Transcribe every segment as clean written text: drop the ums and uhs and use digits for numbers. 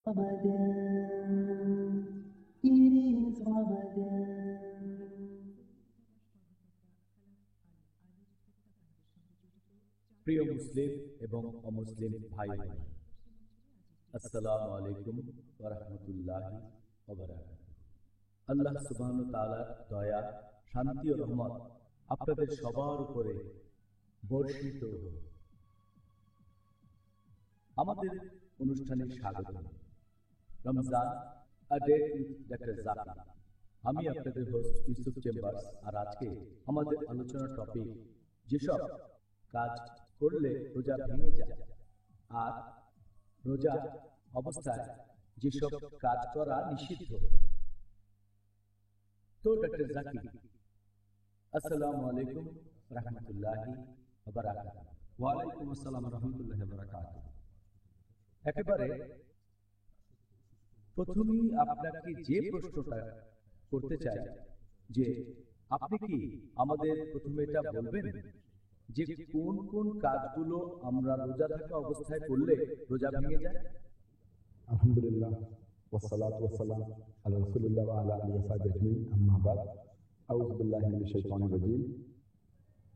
Ramadan, it is Ramadan. প্রিয় মুসলিম এবং অমুসলিম ভাই বোন, আসসালামু আলাইকুম ওয়া রাহমাতুল্লাহি ওয়া বারাকাতুহু। আল্লাহ সুবহানাহু ওয়া তাআলার দয়া, শান্তি ও রহমত আপনাদের সবার উপরে বর্ষিত হোক। আমাদের অনুষ্ঠানে স্বাগত। Ramzan a date with doctor Zakir. আমি আপনাদের হোস্ট ইউসুফ চেম্বার্স। আর আজকে আমাদের আলোচনার টপিক যেসব কাজ করলে রোজা ভেঙে যায় আর রোজা অবস্থায় যেসব কাজ করা নিষিদ্ধ। তো ডক্টর জাকির, আসসালামু আলাইকুম রাহমাতুল্লাহি ওয়া বারাকাতুহু। ওয়ালাইকুম আসসালাম রহমতুল্লাহ বারাকাতুহু। একেবারে প্রথমেই আপনাকে যে প্রশ্নটা করতে চাই যে আপনি কি আমাদের প্রথমে এটা বলবেন যে কোন কোন কাজগুলো আমরা রোজা থাকা অবস্থায় করলে রোজা ভেঙে যায়? আলহামদুলিল্লাহ ওয়াসসালাতু ওয়াসসালাম আলা রাসূলিল্লাহ ওয়া আলা আলিহি ওয়া সাহবিহি আজমাইন, আম্মা বাদ। আউযু বিল্লাহি মিনাশ শাইতানির রাজীম।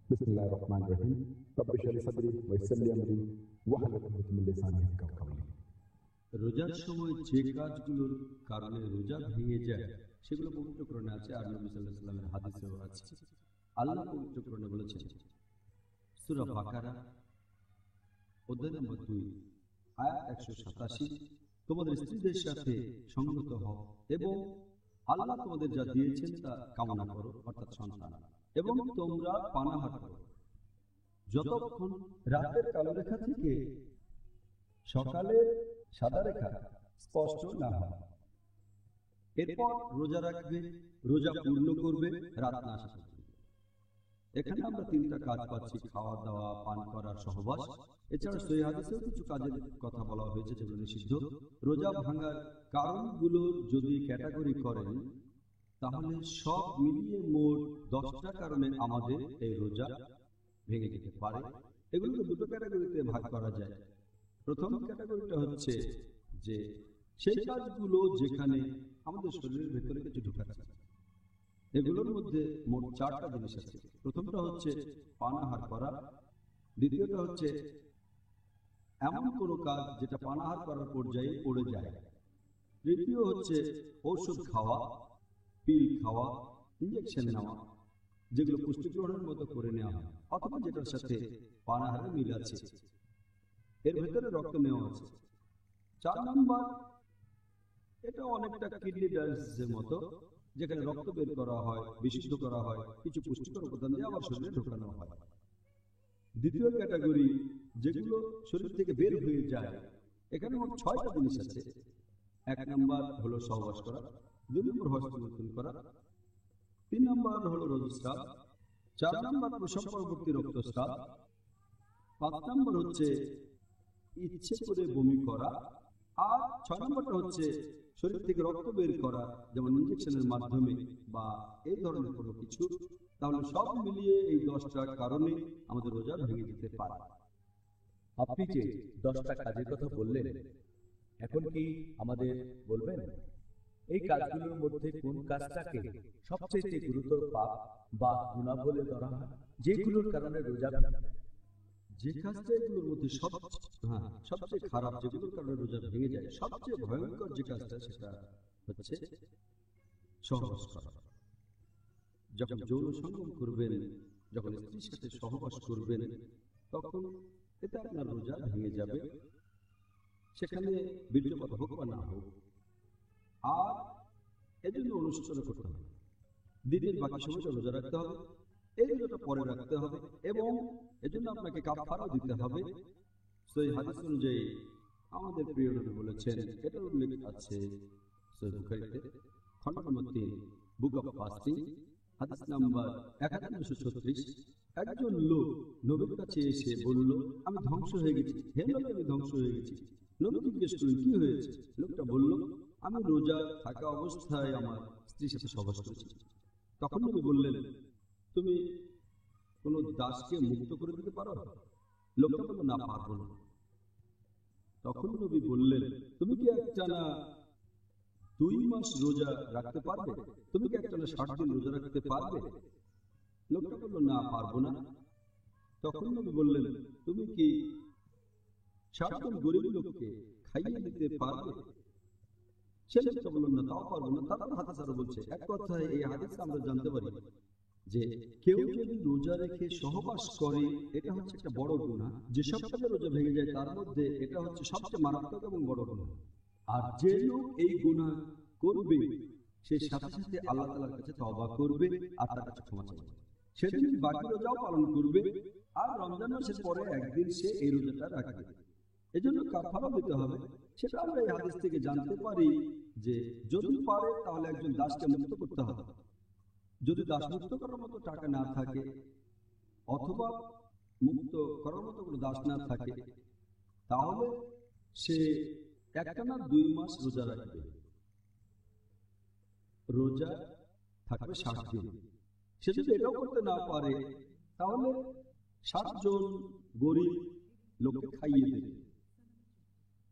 বিসমিল্লাহির রহমানির রহিম। রব্বি ইশরাহ লি সাদরি ওয়া ইয়াসসির লি আমরি ওয়াহলুল উকদাতাম মিন লিসানি ইয়াফকাহু কাওলি। রোজার সময় যে কাজগুলোর কারণে রোজা ভেঙে যায় সেগুলো পবিত্র কোরআনে আছে, আর নবী সাল্লাল্লাহু আলাইহি ওয়াসাল্লামের হাদিসেও আছে। আল্লাহ পবিত্র কোরআনে বলেছেন, সূরা বাকারা অধ্যায় নম্বর 2 আয়াত 187, তোমাদের স্ত্রীদের সাথে সংগত হও এবং আল্লাহ তোমাদের যা দিয়েছেন তা কামনা করো, অর্থাৎ সন্তান, এবং তোমরা পানাহার করো যতক্ষণ রাতের কালো রেখা থেকে সকালের সাদা রেখা স্পষ্ট না হয়। এরপর রোজা রাখবে, রোজা পূর্ণ করবে রাত না আসা পর্যন্ত। এখানে আমরা তিনটা কাজ পাচ্ছি: খাওয়া দাওয়া, পান করার সহবাস। এছাড়া সহিহ হাদিসেও কিছু কাজের কথা বলা হয়েছে যেগুলো নিষিদ্ধ। রোজা ভাঙার কারণগুলোর যদি ক্যাটাগরি করেন তাহলে সব মিলিয়ে মোট 10টা কারণে আমাদের এই রোজা ভেঙে যেতে পারে। এগুলোকে দুটো ক্যাটাগরিতে ভাগ করা যায়। প্রথম ক্যাটাগরিটা হচ্ছে যে সেই কাজগুলো যেখানে আমাদের শরীরের ভেতরে কিছু ঢুকাচ্ছে। এগুলোর মধ্যে মোট 4টা জিনিস আছে। প্রথমটা হচ্ছে পানাহার করা, দ্বিতীয়টা হচ্ছে এমন কোনো কাজ যেটা পানাহার করার পর্যায়ে পড়ে যায়, তৃতীয় হচ্ছে ঔষধ খাওয়া, পিল খাওয়া, ইঞ্জেকশন নেওয়া, যেগুলো পুষ্টি গ্রহণের মতো করে নেওয়া হয় অথবা যেটার সাথে পানাহারের মিল আছে, এর ভেতরে রক্ত নেওয়া আছে। 4 নম্বর, এটা অনেকটা কিডনি ডায়ালিসিসের মতো, যেখানে রক্ত বের করা হয়, বিশুদ্ধ করা হয়, কিছু পুষ্টিকর উপাদান দিয়ে আবার শরীরে ঢোকানো হয়। দ্বিতীয় ক্যাটাগরি, যেগুলো শরীর থেকে বের হয়ে যায়, এখানে মোট 6টা জিনিস আছে। 1 নম্বর হলো সহবাস করা, 2 নম্বর হস্তমৈথুন করা, 3 নম্বর হলো রজস্রাব, 4 নম্বর প্রসব পরবর্তী রক্তস্রাব, 5 নম্বর হচ্ছে ইচ্ছে করে বমি করা, আর 6 নম্বরটা হচ্ছে শরীর থেকে রক্ত বের করা, যেমন ইঞ্জেকশনের মাধ্যমে বা এই ধরনের কোনো কিছু। তাহলে সব মিলিয়ে এই 10টা কারণে আমাদের রোজা ভেঙে যেতে পারে। আপনি যে 10টা কাজের কথা বললেন, এখন কি আমাদের বলবেন এই কাজগুলোর মধ্যে কোন কাজটাকে সবচেয়ে গুরুতর পাপ বা গুনাহ বলে ধরা হয়, যেগুলোর কারণে রোজা ভেঙে যায়? যে কাজটা এগুলোর মধ্যে সবচেয়ে খারাপ, যেগুলোর কারণে রোজা ভেঙে যায়, সবচেয়ে ভয়ঙ্কর যে কাজটা সেটা হচ্ছে সহবাস করা। যখন যৌন সঙ্গম করবেন, যখন স্ত্রীর সাথে সহবাস করবেন, তখন এতে আপনার রোজা ভেঙে যাবে, সেখানে বীর্যপাত হোক বা না হোক। আর এজন্য অনুশোচনা করতে হবে, দিনের বাকি সময়টা রোজা রাখতে হবে, এই রোজাটা পরে রাখতে হবে, এবং এজন্য আপনাকে কাফারাও দিতে হবে। সহিহ হাদিস অনুযায়ী আমাদের প্রিয় নবী বলেছেন, এটার উল্লেখ আছে সহিহ বুখারীতে, খণ্ড নম্বর 3, বুক অফ ফাস্টিং, হাদিস নাম্বার 1936। একজন লোক নবীর কাছে এসে বলল, আমি ধ্বংস হয়ে গেছি, হে নবী, আমি ধ্বংস হয়ে গেছি। নবী জিজ্ঞেস করলেন, কি হয়েছে? লোকটা বলল, আমি রোজা থাকা অবস্থায় আমার স্ত্রীর সাথে সহবাস করেছি। তখন নবী বললেন, তুমি কোনো দাসকে মুক্ত করে দিতে পারো? লোকটা বলল, না, পারবো না। তখন নবী বললেন, তুমি কি একটানা 2 মাস রোজা রাখতে পারবে? তুমি কি একটানা 60 দিন রোজা রাখতে পারবে? লোকটা বলল, না, পারবো না। তখন নবী বললেন, তুমি কি 60 জন গরিব লোককে খাইয়ে দিতে পারবে? সে লোকটা বলল, না, তাও পারবো না। তারপর হাদিস আরো বলছে, এক কথায় এই হাদিসে আমরা জানতে পারি যে কেউ যদি রোজা রেখে সহবাস করে, এটা হচ্ছে একটা বড় গুনাহ। যে সপ্তাহে রোজা ভেঙে যায় তার মধ্যে এটা হচ্ছে সবচেয়ে মারাত্মক এবং বড় গুনাহ। আর যে লোক এই গুনাহ করবে সে সাথে সাথে আল্লাহ তাআলার কাছে তওবা করবে আর তার কাছে ক্ষমা চাইবে। সেদিন বাকি রোজাও পালন করবে আর রমজান মাসের পরে একদিন সে এই রোজাটা রাখবে। এজন্য কাফারা দিতে হবে। সেটা আমরা এই হাদিস থেকে জানতে পারি যে যদি পারে তাহলে একজন দাসকে মুক্ত করতে হবে। যদি দাস মুক্ত করার মতো টাকা না থাকে অথবা মুক্ত করার মতো কোনো দাস না থাকে তাহলে সে একটানা 2 মাস রোজা রাখবে। রোজা থাকবে 60 দিন। সে যদি এটাও করতে না পারে তাহলে 60 জন গরিব লোককে খাইয়ে দেবে।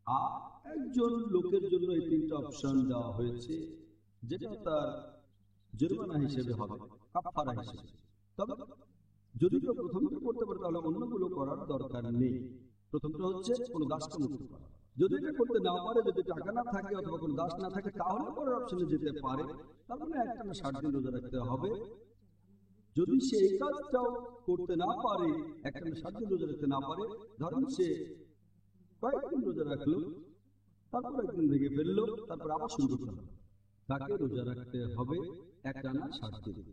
আর একজন লোকের জন্য এই 3টা অপশন দেওয়া হয়েছে, যেটা তার জরিমানা হিসেবে হবে, কাফারা হিসেবে। তবে যদি কেউ প্রথমটা করতে পারে তাহলে অন্যগুলো করার দরকার নেই। প্রথমটা হচ্ছে কোনো দাসকে মুক্ত করা। যদি এটা করতে না পারে, যদি টাকা না থাকে অথবা কোনো দাস না থাকে তাহলে পরের অপশনে যেতে পারে। তার মানে একটানা 60 দিন রোজা রাখতে হবে। যদি সে এই কাজটাও করতে না পারে, একটানা 60 দিন রোজা রাখতে না পারে, ধরেন সে কয়েকদিন রোজা রাখলো, তারপর একদিন ভেঙে ফেললো, তারপর আবার শুরু করতে হবে, তাকে রোজা রাখতে হবে একটানা 60 দিন।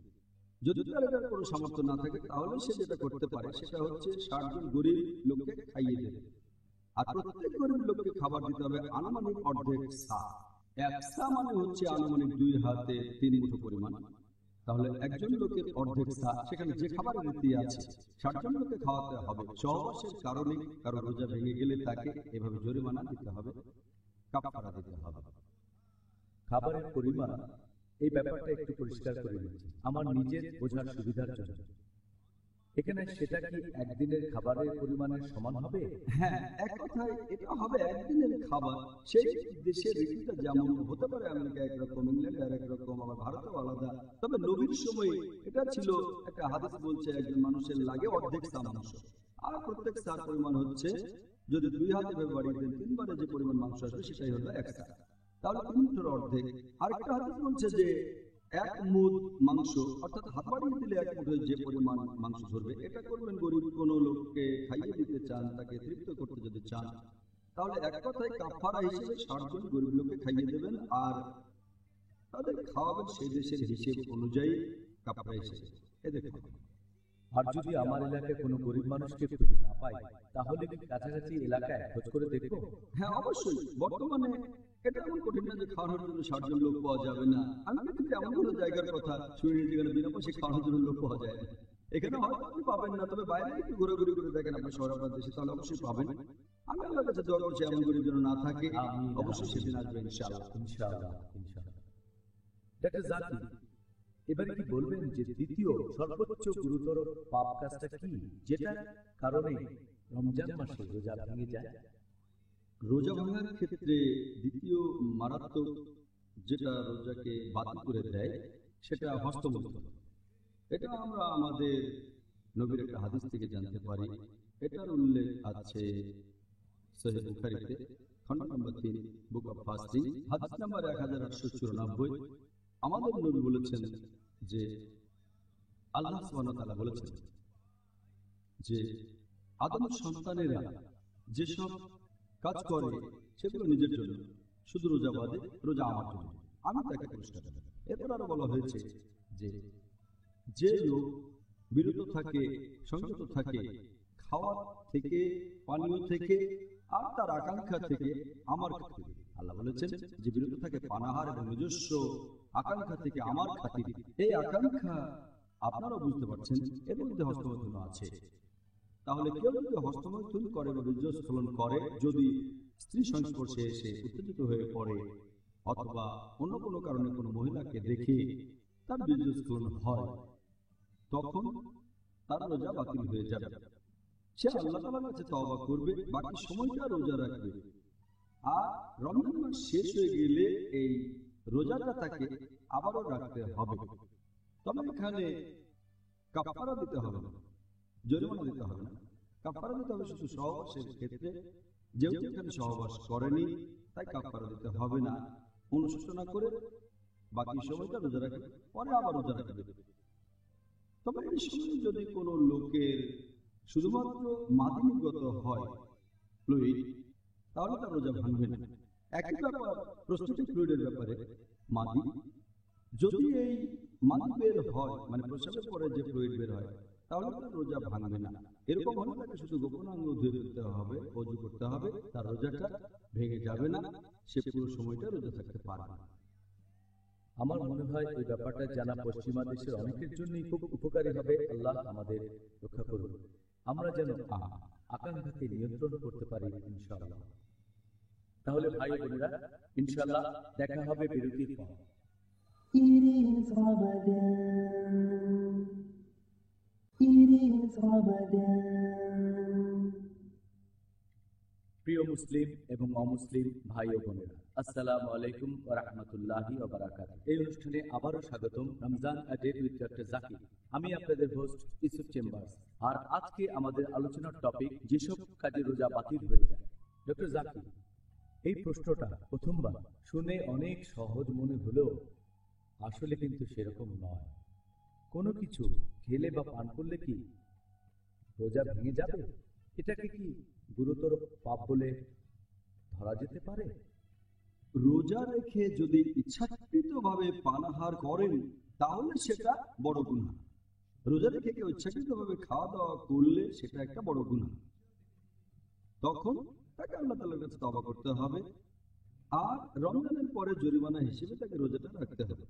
যদি তার এটার কোনো সামর্থ্য না থাকে তাহলে সে যেটা করতে পারে সেটা হচ্ছে 60 জন গরিব লোককে খাইয়ে দেবে। আর প্রত্যেক গরিব লোককে খাবার দিতে হবে আনুমানিক অর্ধেক সা। 1 সা মানে হচ্ছে আনুমানিক 2 হাতে 3 মুঠো পরিমাণ। তাহলে একজন লোকের অর্ধেক সা, সেখানে যে খাবারের রীতি আছে 60 জন লোককে খাওয়াতে হবে। সহবাসের কারণে কারো রোজা ভেঙে গেলে তাকে এভাবে জরিমানা দিতে হবে, কাফারা দিতে হবে। খাবারের পরিমাণ, এই ব্যাপারটা একটু পরিষ্কার করে নিচ্ছি আমার নিজের বোঝার সুবিধার জন্য। এখানে সেটা কি একদিনের খাবারের পরিমাণের সমান হবে? হ্যাঁ, এক কথায় এটা হবে একদিনের খাবার। সেই দেশের রীতিটা যেমন হতে পারে, আমেরিকা একরকম, ইংল্যান্ড আর একরকম, আবার ভারতেও আলাদা। তবে নবীর সময় এটা ছিল, একটা হাদিস বলছে একজন মানুষের লাগে অর্ধেক সা মাংস। আর প্রত্যেক সার পরিমাণ হচ্ছে, যদি 2 হাতে ভেবে বাড়িয়ে দেন 3 বারে যে পরিমাণ মাংস আসবে সেটাই হলো 1 সা। তাহলে 3 মুঠের অর্ধেক। আরেকটা হাদিস বলছে যে 1 মুঠ মাংস, অর্থাৎ হাত বাড়িয়ে দিলে 1 মুঠে যে পরিমাণ মাংস ধরবে, এটা করবেন গরিব কোনো লোককে খাইয়ে দিতে চান, তাকে তৃপ্ত করতে যদি চান, তাহলে এক কথায় কাফারা হিসেবে 60 জন গরিব লোককে খাইয়ে দেবেন আর তাদের খাওয়াবেন সেই দেশের হিসেব অনুযায়ী কাফারা হিসেবে এদের খাওয়াবেন। আর যদি আমার এলাকায় কোনো গরিব মানুষকে খুঁজে না পাই তাহলে কি কাছাকাছি এলাকায় খোঁজ করে দেখবো? হ্যাঁ, অবশ্যই। বর্তমানে এটা এমন কঠিন না যে খাওয়ানোর জন্য 60 জন লোক পাওয়া যাবে না। আমি কিন্তু এমন কোনো জায়গার কথা শুনিনি যেখানে বিনা পয়সায় খাওয়ানোর জন্য লোক পাওয়া যায় না। এখানে হয়তো আপনি পাবেন না, তবে বাইরে একটু ঘোরাঘুরি করে দেখেন আপনার শহর, আপনার দেশে, তাহলে অবশ্যই পাবেন। আমি আল্লাহর কাছে দোয়া করছি এমন গরিব যেন না থাকে। অবশ্যই সেদিন আসবে ইনশাআল্লাহ। ইনশাআল্লাহ, ইনশাআল্লাহ। ডাক্তার জাকির, এবারে কি বলবেন যে দ্বিতীয় সর্বোচ্চ গুরুতর পাপ কাজটা কি, যেটা কারণে রমজান মাসে রোজা ভেঙে যায়? রোজা ভাঙার ক্ষেত্রে দ্বিতীয় মারাত্মক যেটা রোজাকে বাতিল করে দেয় সেটা হস্তমৈথুন। এটা আমরা আমাদের নবীর একটা হাদিস থেকে জানতে পারি। এটার উল্লেখ আছে সহিহ বুখারীতে, খণ্ড নম্বর 3, বুক অফ ফাস্টিং, হাদিস নাম্বার 1894। আমাদের নবী বলেছেন যে আল্লাহ সুবহানাহু ওয়া তাআলা বলেছেন যে আদম সন্তানেরা যেসব কাজ করে সেগুলো নিজের জন্য, শুধু রোজা বাদে, রোজা আমার জন্য, আমি তাকে পুরস্কার দেব। এরপর আরো বলা হয়েছে যে যে লোক বিরত থাকে, সংযত থাকে খাওয়া থেকে, পানীয় থেকে আর তার আকাঙ্ক্ষা থেকে আমার খাতিরে, আল্লাহ বলেছেন যে বিরত থাকে পানাহার এবং নিজস্ব আকাঙ্ক্ষা থেকে আমার খাতিরে। এই আকাঙ্ক্ষা আপনারা বুঝতে পারছেন, এর মধ্যে হস্তমৈথুন আছে। তাহলে কেউ যদি হস্তমৈথুন করে বা বীর্যস্খলন করে, যদি স্ত্রী সংস্পর্শে এসে উত্তেজিত হয়ে পড়ে অথবা অন্য কোনো কারণে কোনো মহিলাকে দেখে তার বীর্যস্খলন হয়, তখন তার রোজা বাতিল হয়ে যাবে। সে আল্লাহ তাআলার কাছে তওবা করবে, বাকি সময়টা রোজা রাখবে। আর রমজান মাস শেষ হয়ে গেলে এই রোজাটা তাকে আবারও রাখতে হবে। তবে এখানে কাফারা দিতে হবে না, জরিমানা দিতে হবে না। কাফারা দিতে হবে শুধু সহবাসের ক্ষেত্রে। যেহেতু এখানে সহবাস করেনি তাই কাফারা দিতে হবে না। অনুশোচনা করে বাকি সময়টা রোজা রাখবে, পরে আবার রোজা রাখবে। তবে এই সময় যদি কোনো লোকের শুধুমাত্র মাদিনীগত হয় ফ্লুইড, তাহলে তার রোজা ভাঙবে না। একই ব্যাপার প্রস্তুতি ফ্লুইডের ব্যাপারে। মাদি যদি এই মাদি বের হয়, মানে প্রস্রাবের পরে যে ফ্লুইড বের হয়, তাহলে তার রোজা ভাঙবে না। এরকম হলে তাকে শুধু গোপনাঙ্গ ধুয়ে ফেলতে হবে, ওযু করতে হবে, তার রোজাটা ভেঙে যাবে না, সে পুরো সময়টা রোজা থাকতে পারবে না। আমার মনে হয় এই ব্যাপারটা জানা পশ্চিমা দেশের অনেকের জন্যই খুব উপকারী হবে। আল্লাহ আমাদের রক্ষা করুন, আমরা যেন আকাঙ্ক্ষাকে নিয়ন্ত্রণ করতে পারি ইনশাআল্লাহ। তাহলে ভাই বোনেরা, ইনশাআল্লাহ দেখা হবে বিরতির পর। It is Ramadan. It is Ramadan. প্রিয় মুসলিম এবং অমুসলিম ভাই ও বোনেরা, আসসালামু আলাইকুম ওয়া রাহমাতুল্লাহি ওয়া বারাকাতুহু। এই অনুষ্ঠানে আবারও স্বাগতম, Ramzan a date with doctor Zakir. আমি আপনাদের হোস্ট ইউসুফ চেম্বার্স। আর আজকে আমাদের আলোচনার টপিক, যেসব কাজে রোজা বাতিল হয়ে যায়। ডক্টর জাকির, এই প্রশ্নটা প্রথমবার শুনে অনেক সহজ মনে হলেও আসলে কিন্তু সেরকম নয়। কোনো কিছু খেলে বা পান করলে কি রোজা ভেঙে যাবে? এটাকে কি গুরুতর পাপ বলে ধরা যেতে পারে? রোজা রেখে যদি ইচ্ছাকৃতভাবে পানাহার করেন তাহলে সেটা বড় গুনাহ। রোজা রেখে কেউ ইচ্ছাকৃতভাবে খাওয়া দাওয়া করলে সেটা একটা বড় গুনাহ। তখন তাকে আল্লাহ তাআলার কাছে তওবা করতে হবে, আর রমজানের পরে জরিমানা হিসেবে তাকে রোজাটা রাখতে হবে।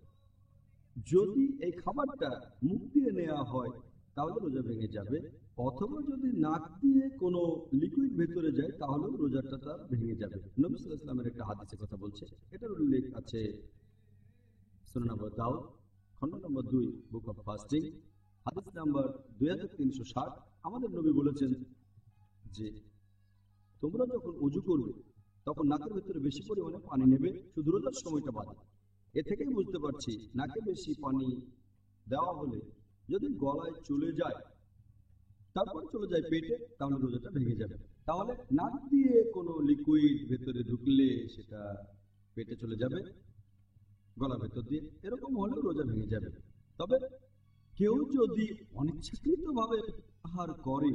যদি এই খাবারটা মুখ দিয়ে নেওয়া হয় তাহলে রোজা ভেঙে যাবে, অথবা যদি নাক দিয়ে কোনো লিকুইড ভেতরে যায় তাহলেও রোজাটা তার ভেঙে যাবে। নবী সাল্লাল্লাহু আলাইহি ওয়াসাল্লামের একটা হাদিসের কথা বলছে, এটার উল্লেখ আছে সুনান আবু দাউদ খণ্ড নম্বর 2 বুক অফ ফাস্টিং হাদিস নাম্বার 2360। আমাদের নবী বলেছেন যে তোমরা যখন ওযু করবে তখন নাকের ভেতরে বেশি পরিমাণে পানি নেবে, শুধু রোজার সময়টা বাদে। এ থেকেই বুঝতে পারছি নাকে বেশি পানি দেওয়া হলে যদি গলায় চলে যায় তারপর চলে যায় পেটে, তাহলে রোজাটা ভেঙে যাবে। তাহলে নাক দিয়ে কোনো লিকুইড ভেতরে ঢুকলে সেটা পেটে চলে যাবে, গলার ভেতর দিয়ে, এরকম হলেও রোজা ভেঙে যাবে। তবে কেউ যদি অনিচ্ছাকৃতভাবে আহার করে,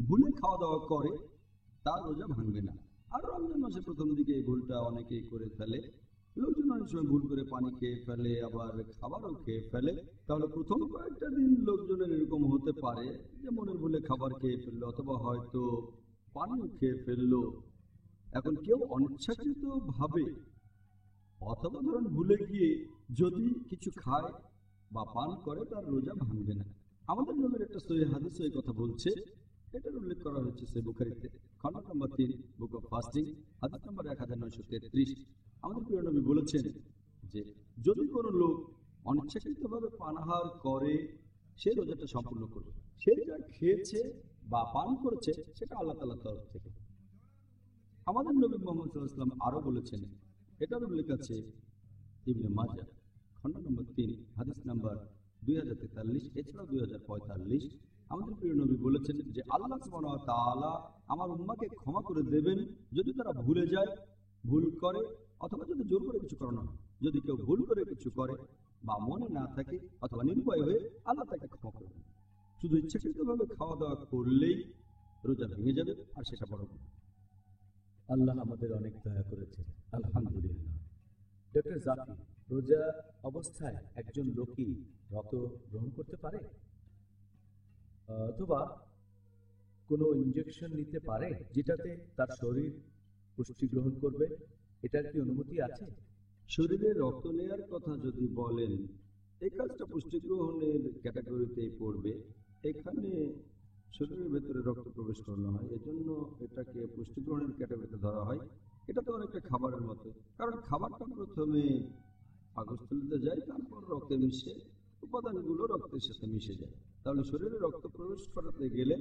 ভুলে খাওয়া দাওয়া করে, তার রোজা ভাঙবে না। আর রমজান মাসের প্রথম দিকে এই ভুলটা অনেকেই করে ফেলে। লোকজন অনেক সময় ভুল করে পানি খেয়ে ফেলে, আবার খাবারও খেয়ে ফেলে। তাহলে প্রথম কয়েকটা দিন লোকজনের এরকম হতে পারে যে মনের ভুলে খাবার খেয়ে ফেললো, অথবা হয়তো পানিও খেয়ে ফেললো। এখন কেউ অনিচ্ছাকৃত ভাবে অথবা ধরুন ভুলে গিয়ে যদি কিছু খায় বা পান করে, তার রোজা ভাঙবে না। আমাদের নবীর একটা সহিহ হাদিস এই কথা বলছে, এটার উল্লেখ করা হয়েছে সহিহ বুখারীতে খণ্ড নম্বর 3 বুক অফ ফাস্টিং হাদিস নম্বর 1933। আমাদের প্রিয় নবী বলেছেন যে যদি কোনো লোক অনিচ্ছাকৃতভাবে পানাহার করে, সে রোজাটা সম্পূর্ণ করবে। সে যা খেয়েছে বা পান করেছে সেটা আল্লাহ তাআলার তরফ থেকে। আমাদের নবী মুহাম্মদ সাল্লাল্লাহু আলাইহি ওয়াসাল্লাম আরো বলেছেন, এটার উল্লেখ আছে ইবনে মাজাহ খণ্ড নম্বর 3 হাদিস নাম্বার 2043, এছাড়াও 2045। আমাদের প্রিয় নবী বলেছেন যে আল্লাহ সুবহানাহু ওয়া তাআলা আমার উম্মাহকে ক্ষমা করে দেবেন যদি তারা ভুলে যায়, ভুল করে, অথবা যদি জোর করে কিছু করানো হয়। যদি কেউ ভুল করে কিছু করে বা মনে না থাকে অথবা নিরুপায় হয়ে, আল্লাহ তাকে ক্ষমা করবেন। শুধু ইচ্ছাকৃতভাবে খাওয়া দাওয়া করলেই রোজা ভেঙে যাবে, আর সেটা বড় গুনাহ। আল্লাহ আমাদের অনেক দয়া করেছেন, আলহামদুলিল্লাহ। ডক্টর জাকির, রোজা অবস্থায় একজন লোকই রক্ত গ্রহণ করতে পারে অথবা কোনো ইনজেকশন নিতে পারে যেটাতে তার শরীর পুষ্টি গ্রহণ করবে? এটার কি অনুমতি আছে? শরীরে রক্ত নেয়ার কথা যদি বলেন, এই কাজটা পুষ্টি গ্রহণের ক্যাটাগরিতেই পড়বে। এখানে শরীরের ভেতরে রক্ত প্রবেশ করানো হয়, এজন্য এটাকে পুষ্টি গ্রহণের ক্যাটাগরিতে ধরা হয়। এটা তো অনেকটা খাবারের মতো, কারণ খাবারটা প্রথমে পাকস্থলীতে যায়, তারপর রক্তে মিশে উপাদানগুলো রক্তের সাথে মিশে যায়। তাহলে শরীরে রক্ত প্রবেশ করাতে গেলে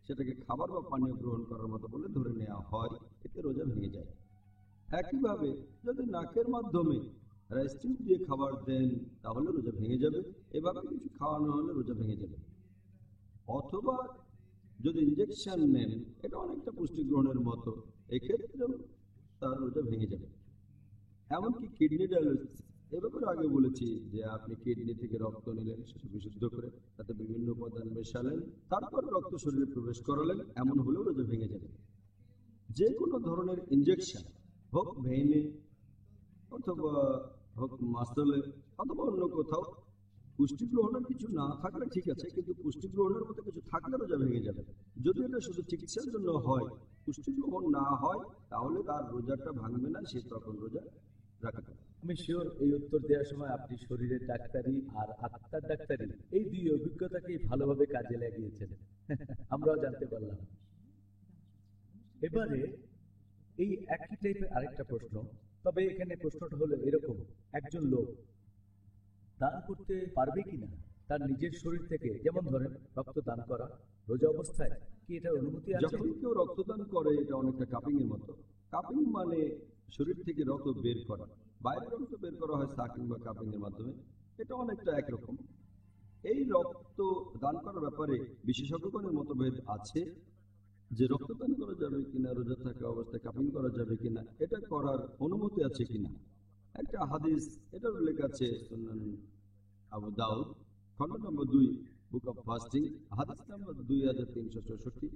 সেটাকে খাবার বা পানীয় গ্রহণ করার মতো বলে ধরে নেওয়া হয়, এতে রোজা ভেঙে যায়। একইভাবে যদি নাকের মাধ্যমে রাইস টিউব দিয়ে খাবার দেন তাহলে রোজা ভেঙে যাবে। এভাবে কিছু খাওয়ানো হলে রোজা ভেঙে যাবে। অথবা যদি ইনজেকশন নেন, এটা অনেকটা পুষ্টি গ্রহণের মতো, এক্ষেত্রেও তার রোজা ভেঙে যাবে। এমনকি কিডনি ডায়ালিসিস, এ ব্যাপারে আগে বলেছি যে আপনি কিডনি থেকে রক্ত নিলেন, সেটা বিশুদ্ধ করে তাতে বিভিন্ন উপাদান মেশালেন, তারপর রক্ত শরীরে প্রবেশ করালেন, এমন হলেও রোজা ভেঙে যাবে। যে কোনো ধরনের ইনজেকশন হোক ভেইনে অথবা হোক মাসলে অথবা অন্য কোথাও, পুষ্টি গ্রহণের কিছু না থাকলে ঠিক আছে, কিন্তু পুষ্টি গ্রহণের মতো কিছু থাকলে রোজা ভেঙে যাবে। যদি এটা শুধু চিকিৎসার জন্য হয়, পুষ্টি গ্রহণ না হয়, তাহলে তার রোজাটা ভাঙবে না, সে তখন রোজা রাখতে পারে। আমি শিওর এই উত্তর দেওয়ার সময় আপনি শরীরের ডাক্তারি আর আত্মার ডাক্তারি এই দুই অভিজ্ঞতাকেই ভালোভাবে কাজে লাগিয়েছেন। আমরাও জানতে পারলাম। এবারে এই একই টাইপের আরেকটা প্রশ্ন, তবে এখানে প্রশ্নটা হলো এরকম: একজন লোক দান করতে পারবে কিনা তার নিজের শরীর থেকে, যেমন ধরেন রক্ত দান করা, রোজা অবস্থায় কি এটার অনুমতি আছে? যখন কেউ রক্তদান করে এটা অনেকটা কাপিং এর মতো। কাপিং মানে শরীর থেকে রক্ত বের করা, বাইরে রক্ত বের করা হয় সাকিং বা কাপিং এর মাধ্যমে, এটা অনেকটা একরকম। এই রক্ত দান করার ব্যাপারে বিশেষজ্ঞগণের মতভেদ আছে যে রক্তদান করা যাবে কিনা, রোজা থাকা অবস্থায় কাপিং করা যাবে কিনা, এটা করার অনুমতি আছে কিনা। একটা হাদিস এটার উল্লেখ আছে সুনান আবু দাউদ খণ্ড নম্বর 2 বুক অফ ফাস্টিং, হাদিস নম্বর 2364।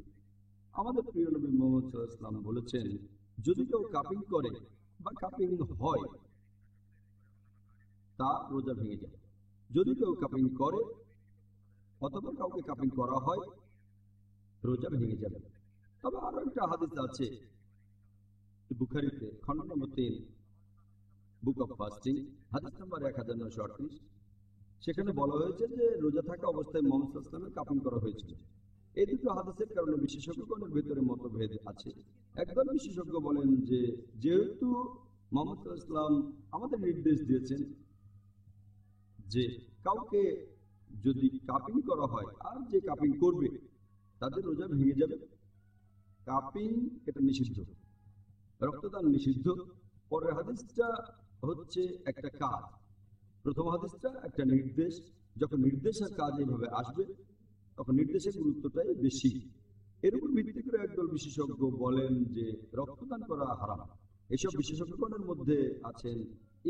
আমাদের প্রিয় নবী মুহাম্মদ সাল্লাল্লাহু আলাইহি ওয়াসাল্লাম বলেছেন, যদি কেউ কাপিং করে বা কাপিং হয় তার রোজা ভেঙে যায়। যদি কেউ কাপিং করে অথবা কাউকে কাপিং করা হয়, রোজা ভেঙে যাবে। তবে আরো একটা হাদিস আছে বুখারীতে খণ্ড নম্বর 3 বুক অফ ফাস্টিং, হাদিস নম্বর 1938। সেখানে বলা হয়েছে যে রোজা থাকা অবস্থায় মুহাম্মদ সাল্লাল্লাহু আলাইহি ওয়াসাল্লামের কাপিং করা হয়েছিল। এই দুটো হাদিসের কারণে বিশেষজ্ঞগণের ভেতরে মতভেদ আছে। একদল বিশেষজ্ঞ বলেন যে যেহেতু মুহাম্মদ সাল্লাল্লাহু আলাইহি ওয়াসাল্লাম আমাদের নির্দেশ দিয়েছেন যে কাউকে যদি কাপিং করা হয় আর যে কাপিং করবে তাদের রোজা ভেঙে যাবে। কাপিং এটা নিষিদ্ধ, রক্তদান নিষিদ্ধ। পরের হাদিসটা হচ্ছে একটা কাজ, প্রথম হাদিসটা একটা নির্দেশ। যখন নির্দেশের কাজ এইভাবে আসবে তখন নির্দেশের গুরুত্বটাই বেশি। এর উপর ভিত্তি করে একদল বিশেষজ্ঞ বলেন যে রক্তদান করা হারাম। এসব বিশেষজ্ঞগণের মধ্যে আছেন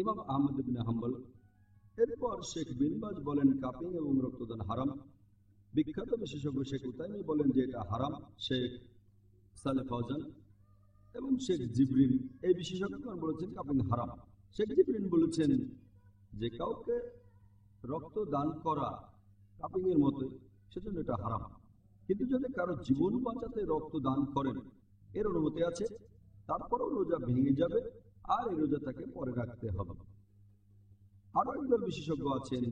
ইমাম আহমদ ইবনে হাম্বল। এরপর শেখ বিন বাজ বলেন কাপিং এবং রক্তদান হারাম। বিখ্যাত বিশেষজ্ঞ শেখ উতাইমি বলেন যে এটা হারাম। শেখ সালেহ ফাওজান এবং শেখ জিবরিন এই বিশেষজ্ঞগণ বলেছেন কাপিং হারাম। শেখ জিবরিন বলেছেন যে কাউকে রক্ত দান করা কাপিং এর মতো, সেজন্য এটা হারাম। কিন্তু যদি কারো জীবন বাঁচাতে রক্ত দান করেন এর অনুমতি আছে, তারপরেও রোজা ভেঙে যাবে আর এই রোজা তাকে পরে রাখতে হবে। আরো একদল বিশেষজ্ঞ আছেন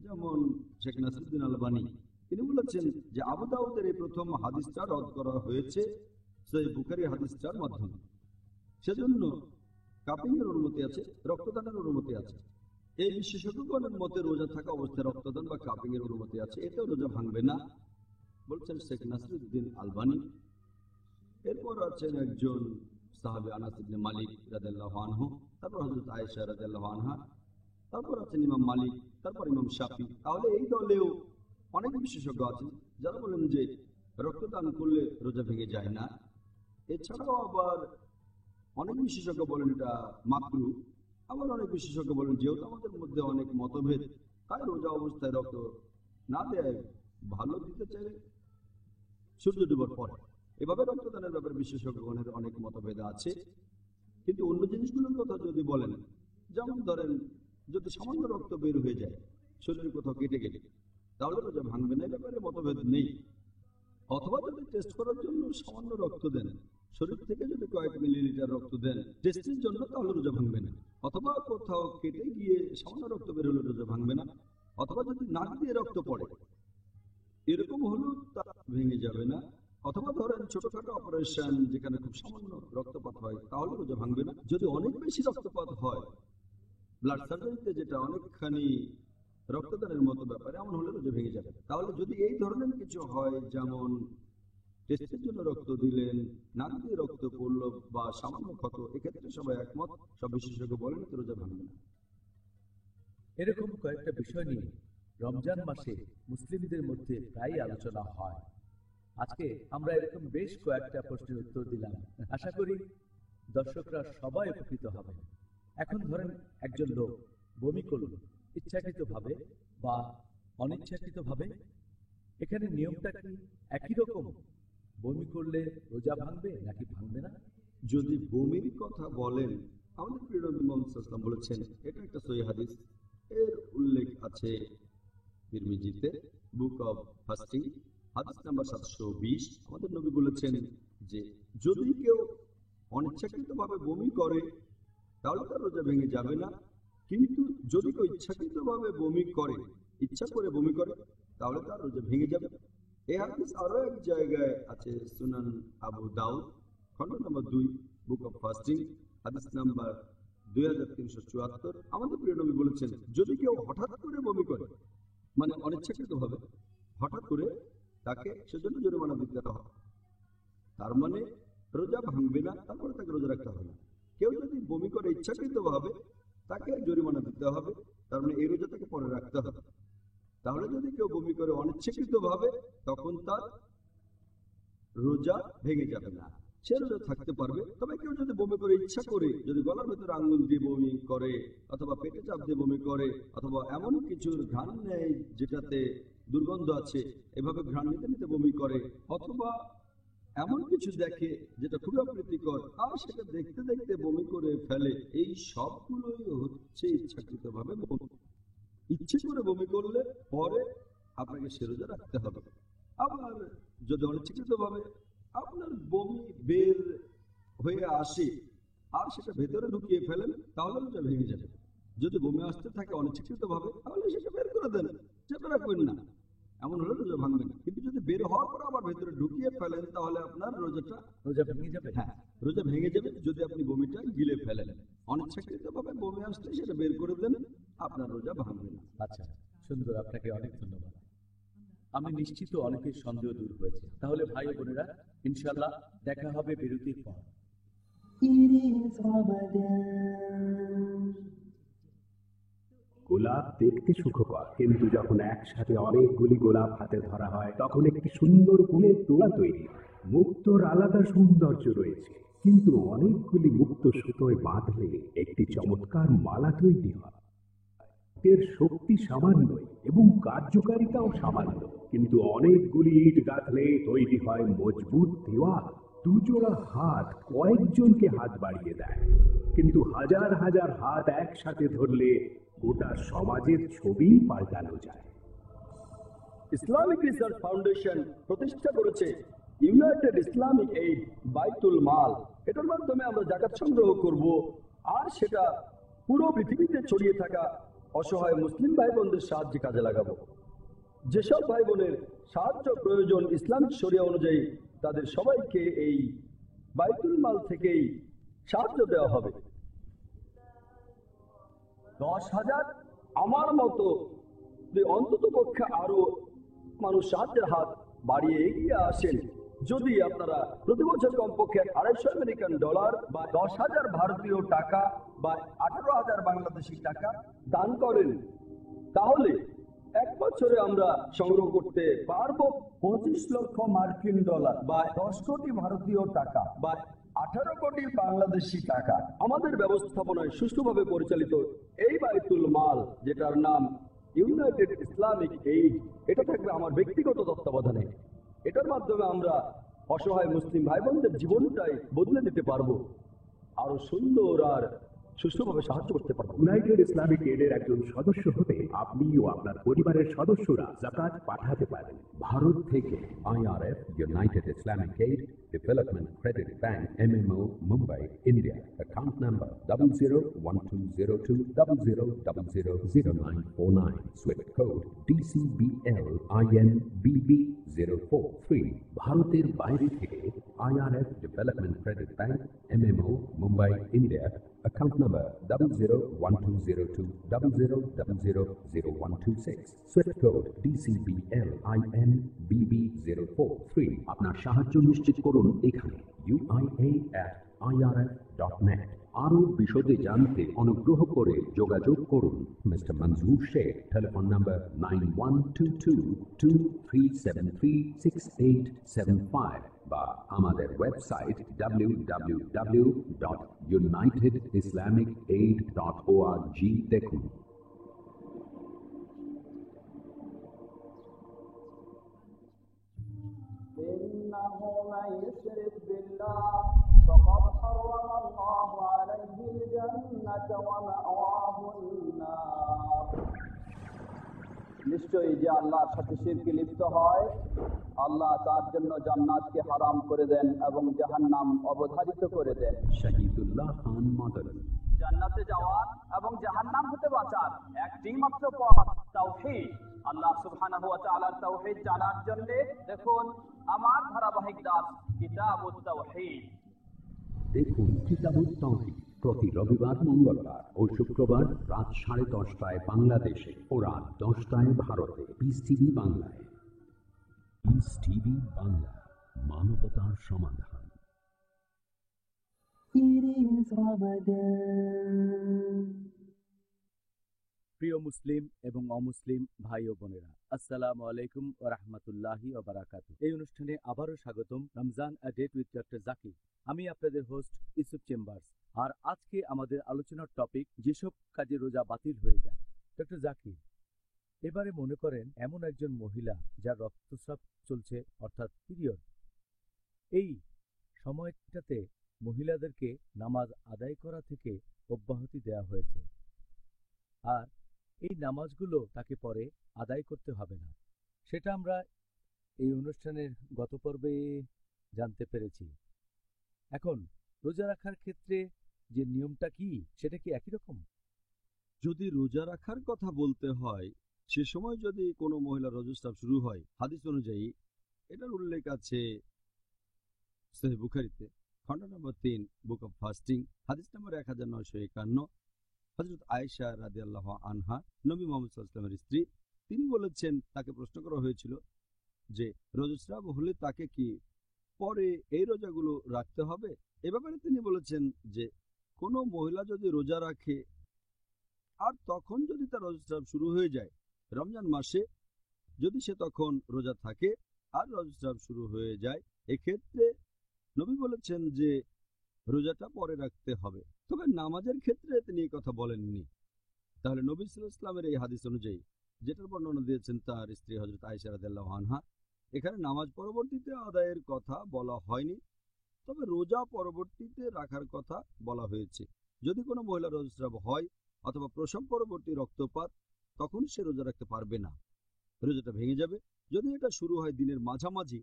যেমন শেখ নাসিরুদ্দিন আলবানী, তিনি বলেছেন যে আবু দাউদের এই প্রথম হাদিসটা রদ করা হয়েছে সহিহ বুখারী হাদিসটার মাধ্যমে, সেজন্য কাপিং এর অনুমতি আছে, রক্তদানের অনুমতি আছে। এই বিশেষজ্ঞগণের মতে রোজা থাকা অবস্থায় রক্তদান বা কাপিং এর অনুমতি আছে, এতেও রোজা ভাঙবে না, বলছেন শেখ নাসিরুদ্দিন আলবানী। এরপর আছেন একজন সাহাবী আনাস ইবনে মালিক রাদিয়াল্লাহু আনহু, তারপর হযরত আয়েশা রাদিয়াল্লাহু আনহা, তারপর আছেন ইমাম মালিক, তারপর ইমাম শাফি। তাহলে এই দলেও অনেক বিশেষজ্ঞ আছেন যারা বলেন যে রক্তদান করলে রোজা ভেঙে যায় না। এছাড়াও আবার অনেক বিশেষজ্ঞ বলেন এটা মাকরুহ। আবার অনেক বিশেষজ্ঞ বলেন যেহেতু আমাদের মধ্যে অনেক মতভেদ, তাই রোজা অবস্থায় রক্ত না দেয় ভালো, দিতে চাইলে সূর্য ডুবার পরে। এভাবে রক্তদানের ব্যাপারে বিশেষজ্ঞগণের অনেক মতভেদ আছে। কিন্তু অন্য জিনিসগুলোর কথা যদি বলেন, যেমন ধরেন যদি সামান্য রক্ত বের হয়ে যায় শরীরে কোথাও কেটে গেলে, তাহলে রোজা ভাঙবে না, এ ব্যাপারে মতভেদ নেই। অথবা যদি টেস্ট করার জন্য সামান্য রক্ত দেন, শরীর থেকে যদি কয়েক মিলিলিটার রক্ত দেন টেস্টের জন্য, তাহলে রোজা ভাঙবে না। অথবা কোথাও কেটে গিয়ে সামান্য রক্ত বের হলে রোজা ভাঙবে না। অথবা যদি নাক দিয়ে রক্ত পড়ে, এরকম হলেও তা ভেঙে যাবে না। অথবা ধরেন ছোটখাটো অপারেশন যেখানে খুব সামান্য রক্তপাত হয়, তাহলে রোজা ভাঙবে না। যদি অনেক বেশি রক্তপাত হয়, ব্লাড সার্জারিতে যেটা অনেকখানি রক্তদানের মতো ব্যাপারে, এমন হলে রোজা ভেঙে যাবে। তাহলে যদি এই ধরনের কিছু হয়, যেমন টেস্টের জন্য রক্ত দিলেন, নাক দিয়ে রক্ত পড়লো বা সামান্য ক্ষত, এক্ষেত্রে সবাই একমত, সব বিশেষজ্ঞ বলেন তো রোজা ভাঙবে না। এরকম কয়েকটা বিষয় নিয়ে রমজান মাসে মুসলিমদের মধ্যে প্রায় আলোচনা হয়। আজকে আমরা এরকম বেশ কয়েকটা প্রশ্নের উত্তর দিলাম। আশা করি দর্শকরা সবাই উপকৃত হবেন। এখন ধরেন একজন লোক বমি করল ইচ্ছাকৃতভাবে বা অনিচ্ছাকৃতভাবে, এখানে নিয়মটা কি একই রকম? বমি করলে রোজা ভাঙবে নাকি ভাঙবে না? যদি বমির কথা বলেন, আমাদের প্রিয় নবী মুহাম্মদ সাল্লাল্লাহু আলাইহি ওয়াসাল্লাম বলেছেন, এটা একটা সহিহ হাদিস, এর উল্লেখ আছে তিরমিজিতে, বুক অফ ফাস্টিং, হাদিস নাম্বার 720। আমাদের নবী বলেছেন যে যদি কেউ অনিচ্ছাকৃতভাবে বমি করে তাহলে তার রোজা ভেঙে যাবে না, কিন্তু যদি কেউ ইচ্ছাকৃতভাবে বমি করে, ইচ্ছা করে বমি করে, তাহলে তার রোজা ভেঙে যাবে। এই হাদিস আরো এক জায়গায় আছে, সুনান আবু দাউদ, খণ্ড নম্বর 2, বুক অফ ফাস্টিং, হাদিস নাম্বার 2374। আমাদের প্রিয় নবী বলেছেন যদি কেউ হঠাৎ করে বমি করে, মানে অনিচ্ছাকৃতভাবে হঠাৎ করে, তাকে সেজন্য জরিমানা দিতে হবে। তার মানে রোজা ভাঙবে না, তারপরে তাকে রোজা রাখতে হবে না। কেউ যদি বমি করে ইচ্ছাকৃতভাবে, তাকে জরিমানা দিতে হবে, তার মানে এই রোজা তাকে পরে রাখতে হবে। তাহলে যদি কেউ বমি করে অনিচ্ছাকৃতভাবে, তখন তার রোজা ভেঙে যাবে না, সে রোজা থাকতে পারবে। তবে কেউ যদি বমি করে ইচ্ছা করে, যদি গলার ভেতরে আঙ্গুল দিয়ে বমি করে, অথবা পেটে চাপ দিয়ে বমি করে, অথবা এমন কিছুর ঘ্রাণ নেয় যেটাতে দুর্গন্ধ আছে, এভাবে ঘ্রাণ নিতে নিতে বমি করে, অথবা এমন কিছু দেখে যেটা খুবই অপ্রীতিকর আর সেটা দেখতে দেখতে বমি করে ফেলে, এই সবগুলোই হচ্ছে ইচ্ছাকৃতভাবে বমি। ইচ্ছে করে বমি করলে পরে আপনাকে সে রোজা রাখতে হবে। আবার যদি অনিচ্ছাকৃতভাবে আপনার বমি বের হয়ে আসে আর সেটা ভেতরে ঢুকিয়ে ফেলেন, তাহলে রোজা ভেঙে যাবে। যদি বমি আসতে থাকে অনিচ্ছাকৃতভাবে, তাহলে সেটা বের করে দেন, সেটা রাখবেন না, এমন হলে রোজা ভাঙবে না। কিন্তু যদি বের হওয়ার পর আবার ভেতরে ঢুকিয়ে ফেলেন, তাহলে আপনার রোজা ভেঙে যাবে। হ্যাঁ, রোজা ভেঙে যাবে যদি আপনি বমিটা গিলে ফেলেন। অনিচ্ছাকৃতভাবে বমি আসলে সেটা বের করে দেন, আপনার রোজা ভাঙবে না। আচ্ছা, সুন্দর, আপনাকে অনেক ধন্যবাদ। আমি নিশ্চিত অনেকের সন্দেহ দূর হয়েছে। তাহলে ভাই ও বোনেরা, ইনশাআল্লাহ দেখা হবে বিরতির পর। It is Ramadan. গোলাপ দেখতে সুখকর, কিন্তু যখন একসাথে অনেকগুলি গোলাপ হাতে ধরা হয় তখন একটি সুন্দর ফুলের তোড়া তৈরি হয়। মুক্তোর আলাদা সৌন্দর্য রয়েছে, কিন্তু অনেকগুলি মুক্ত সুতোয় বাঁধলে একটি চমৎকার মালা তৈরি হয়। এর শক্তি সামান্যই এবং কার্যকারিতাও সামান্য, কিন্তু অনেকগুলি ইট গাঁথলে তৈরি হয় মজবুত দেওয়াল। দুজোড়া হাত কয়েকজনকে হাত বাড়িয়ে দেয়, কিন্তু হাজার হাজার হাত একসাথে ধরলে গোটা সমাজের ছবি পাল্টানো যায়। ইসলামিক রিসার্চ ফাউন্ডেশন প্রতিষ্ঠা করেছে ইউনাইটেড ইসলামিক এইড বাইতুল মাল। এটার মাধ্যমে আমরা যাকাত সংগ্রহ করব আর সেটা পুরো পৃথিবীতে ছড়িয়ে থাকা অসহায় মুসলিম ভাই বোনদের সাহায্যে কাজে লাগাবো। যেসব ভাই বোনের সাহায্য প্রয়োজন ইসলামিক শরিয়া অনুযায়ী, তাদের সবাইকে এই বাইতুল মাল থেকেই সাহায্য দেওয়া হবে। 10,000 আমার মতো অন্তত পক্ষে আরো মানুষ সাহায্যের হাত বাড়িয়ে এগিয়ে আসেন। যদি আপনারা প্রতি বছর কমপক্ষে 250 আমেরিকান ডলার বা 10,000 ভারতীয় টাকা বা 18,000 বাংলাদেশি টাকা দান করেন, তাহলে এক বছরে আমরা সংগ্রহ করতে পারবো 25 লক্ষ মার্কিন ডলার বা 10 কোটি ভারতীয় টাকা বা 18 কোটি বাংলাদেশি টাকা। আমাদের ব্যবস্থাপনায় সুষ্ঠুভাবে পরিচালিত এই বাইতুল মাল, যেটার নাম ইউনাইটেড ইসলামিক এইড, এটা থাকবে আমার ব্যক্তিগত তত্ত্বাবধানে। এটার মাধ্যমে আমরা অসহায় মুসলিম ভাই বোনদের জীবনটাই বদলে দিতে পারবো, আরো সুন্দর আর সুষ্ঠুভাবে সাহায্য করতে পারবো। ইউনাইটেড ইসলামিক এইডের একজন সদস্য হতে আপনি ও আপনার পরিবারের সদস্যরা যাকাত পাঠাতে পারেন। ভারত থেকে IRF, United Islamic aid development credit bank, MMO, Mumbai, India. Account number 00120200000949, Swift code DCBL INBB 043। ভারতের বাইরে থেকে IRF development credit bank, MMO, Mumbai, India. Account number 001202 00000126. Swift code DCBLINBB043. আপনার সাহায্য নিশ্চিত করুন এখানে uia@irf.net। আরও বিশদে জানতে অনুগ্রহ করে যোগাযোগ করুন মিস্টার মনজুর শেখ। টেলিফোন নাম্বার 912223736875 বা আমাদের ওয়েবসাইট www.unitedislamicaid.org দেখুন। إنه من يشرك بالله فقد حرم الله عليه الجنة ومأواه النار। নিশ্চয়ই যে আল্লাহর সাথে শিরকে লিপ্ত হয় আল্লাহ তার জন্য জান্নাতকে হারাম করে দেন এবং জাহান্নাম অবধারিত করে দেন। শহীদুল্লাহ খান মাদানী। জান্নাতে যাওয়ার এবং জাহান্নাম হতে বাঁচার একটি মাত্র পথ তাওহীদ। আল্লাহ সুবহানাহু ওয়া তাআলার তাওহীদ জানার জন্য দেখুন আমার ধারাবাহিক দাস কিতাবুত তাওহীদ। দেখুন কিতাবুত তাওহীদ প্রতি রবিবার, মঙ্গলবার ও শুক্রবার রাত 10:30টায় বাংলাদেশে ও রাত 10টায় ভারতে। পিস টিভি বাংলায়। পিস টিভি বাংলা, মানবতার সমাধান। It is Ramadan. প্রিয় মুসলিম এবং অমুসলিম ভাই ও বোনেরা, আসসালামু আলাইকুম ওয়া রাহমাতুল্লাহি ওয়া বারাকাতুহু। এই অনুষ্ঠানে আবারও স্বাগতম। Ramzan a date with doctor Zakir. আমি আপনাদের হোস্ট ইউসুফ চেম্বার্স। আর আজকে আমাদের আলোচনার টপিক যেসব কাজে রোজা বাতিল হয়ে যায়। ডক্টর জাকির, এবারে মনে করেন এমন একজন মহিলা যার রক্তস্রাব চলছে, অর্থাৎ পিরিয়ড। এই সময়টাতে মহিলাদেরকে নামাজ আদায় করা থেকে অব্যাহতি দেওয়া হয়েছে, আর এই নামাজগুলো তাকে পরে আদায় করতে হবে না। সেটা আমরা এই অনুষ্ঠানের গত পর্বে জানতে পেরেছি। এখন রোজা রাখার ক্ষেত্রে যে নিয়মটা কি, সেটা কি একই রকম? যদি রোজা রাখার কথা বলতে হয়, সে সময় যদি কোনো মহিলা রজস্রাব শুরু হয়, হাদিস অনুযায়ী এটার উল্লেখ আছে সহিহ বুখারীতে, খণ্ড নম্বর 3, বুক অব ফাস্টিং, হাদিস নম্বর 1951। হযরত আয়েশা রাদিয়াল্লাহু আনহা, নবী মুহাম্মদ সাল্লাল্লাহু আলাইহি ওয়াসাল্লামের স্ত্রী, তিনি বলেছেন, তাকে প্রশ্ন করা হয়েছিল যে রজস্রাব হলে তাকে কি পরে এই রোজাগুলো রাখতে হবে। এ ব্যাপারে তিনি বলেছেন যে কোনো মহিলা যদি রোজা রাখে আর তখন যদি তার রজস্রাব শুরু হয়ে যায় রমজান মাসে, যদি সে তখন রোজা থাকে আর রজস্রাব শুরু হয়ে যায়, এক্ষেত্রে নবী বলেছেন যে রোজাটা পরে রাখতে হবে। তবে নামাজের ক্ষেত্রে তিনি এই কথা বলেননি। তাহলে নবী সাল্লাল্লাহু আলাইহি ওয়াসাল্লামের এই হাদিস অনুযায়ী, যেটার বর্ণনা দিয়েছেন তার স্ত্রী হযরত আয়েশা রাদিয়াল্লাহু আনহা, এখানে নামাজ পরবর্তীতে আদায়ের কথা বলা হয়নি, তবে রোজা পরবর্তীতে রাখার কথা বলা হয়েছে। যদি কোনো মহিলা রজস্রাব হয় অথবা প্রসব পরবর্তী রক্তপাত, তখন সে রোজা রাখতে পারবে না, রোজাটা ভেঙে যাবে। যদি এটা শুরু হয় দিনের মাঝামাঝি,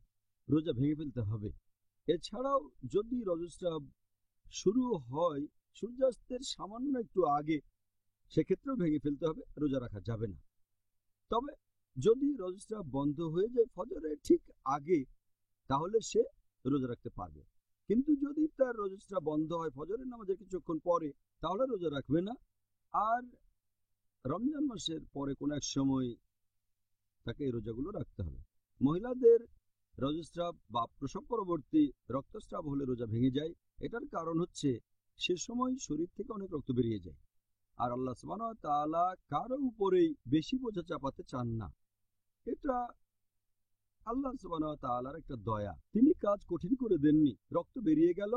রোজা ভেঙে ফেলতে হবে। এছাড়াও যদি রজস্রাব শুরু হয় সূর্যাস্তের সামান্য একটু আগে, সেক্ষেত্রেও ভেঙে ফেলতে হবে, রোজা রাখা যাবে না। তবে যদি রজস্রাব বন্ধ হয়ে যায় ফজরের ঠিক আগে, তাহলে সে রোজা রাখতে পারবে। কিন্তু যদি তার রজস্রাব বন্ধ হয় ফজরের নামাজের কিছুক্ষণ পরে, তাহলে রোজা রাখবে না। আর রমজান মাসের পরে কোনো এক সময় তাকে এই রোজাগুলো রাখতে হবে। মহিলাদের রজস্রাব বা প্রসব পরবর্তী রক্তস্রাব হলে রোজা ভেঙে যায়। এটার কারণ হচ্ছে সে সময় শরীর থেকে অনেক রক্ত বেরিয়ে যায়, আর আল্লাহ সুবহানাহু ওয়া তাআলা কারো উপরেই বেশি বোঝা চাপাতে চান না। এটা আল্লাহ সুবহানাহু ওয়া তাআলার একটা দয়া। তিনি কাজ কঠিন করে দেননি, রক্ত বেরিয়ে গেল।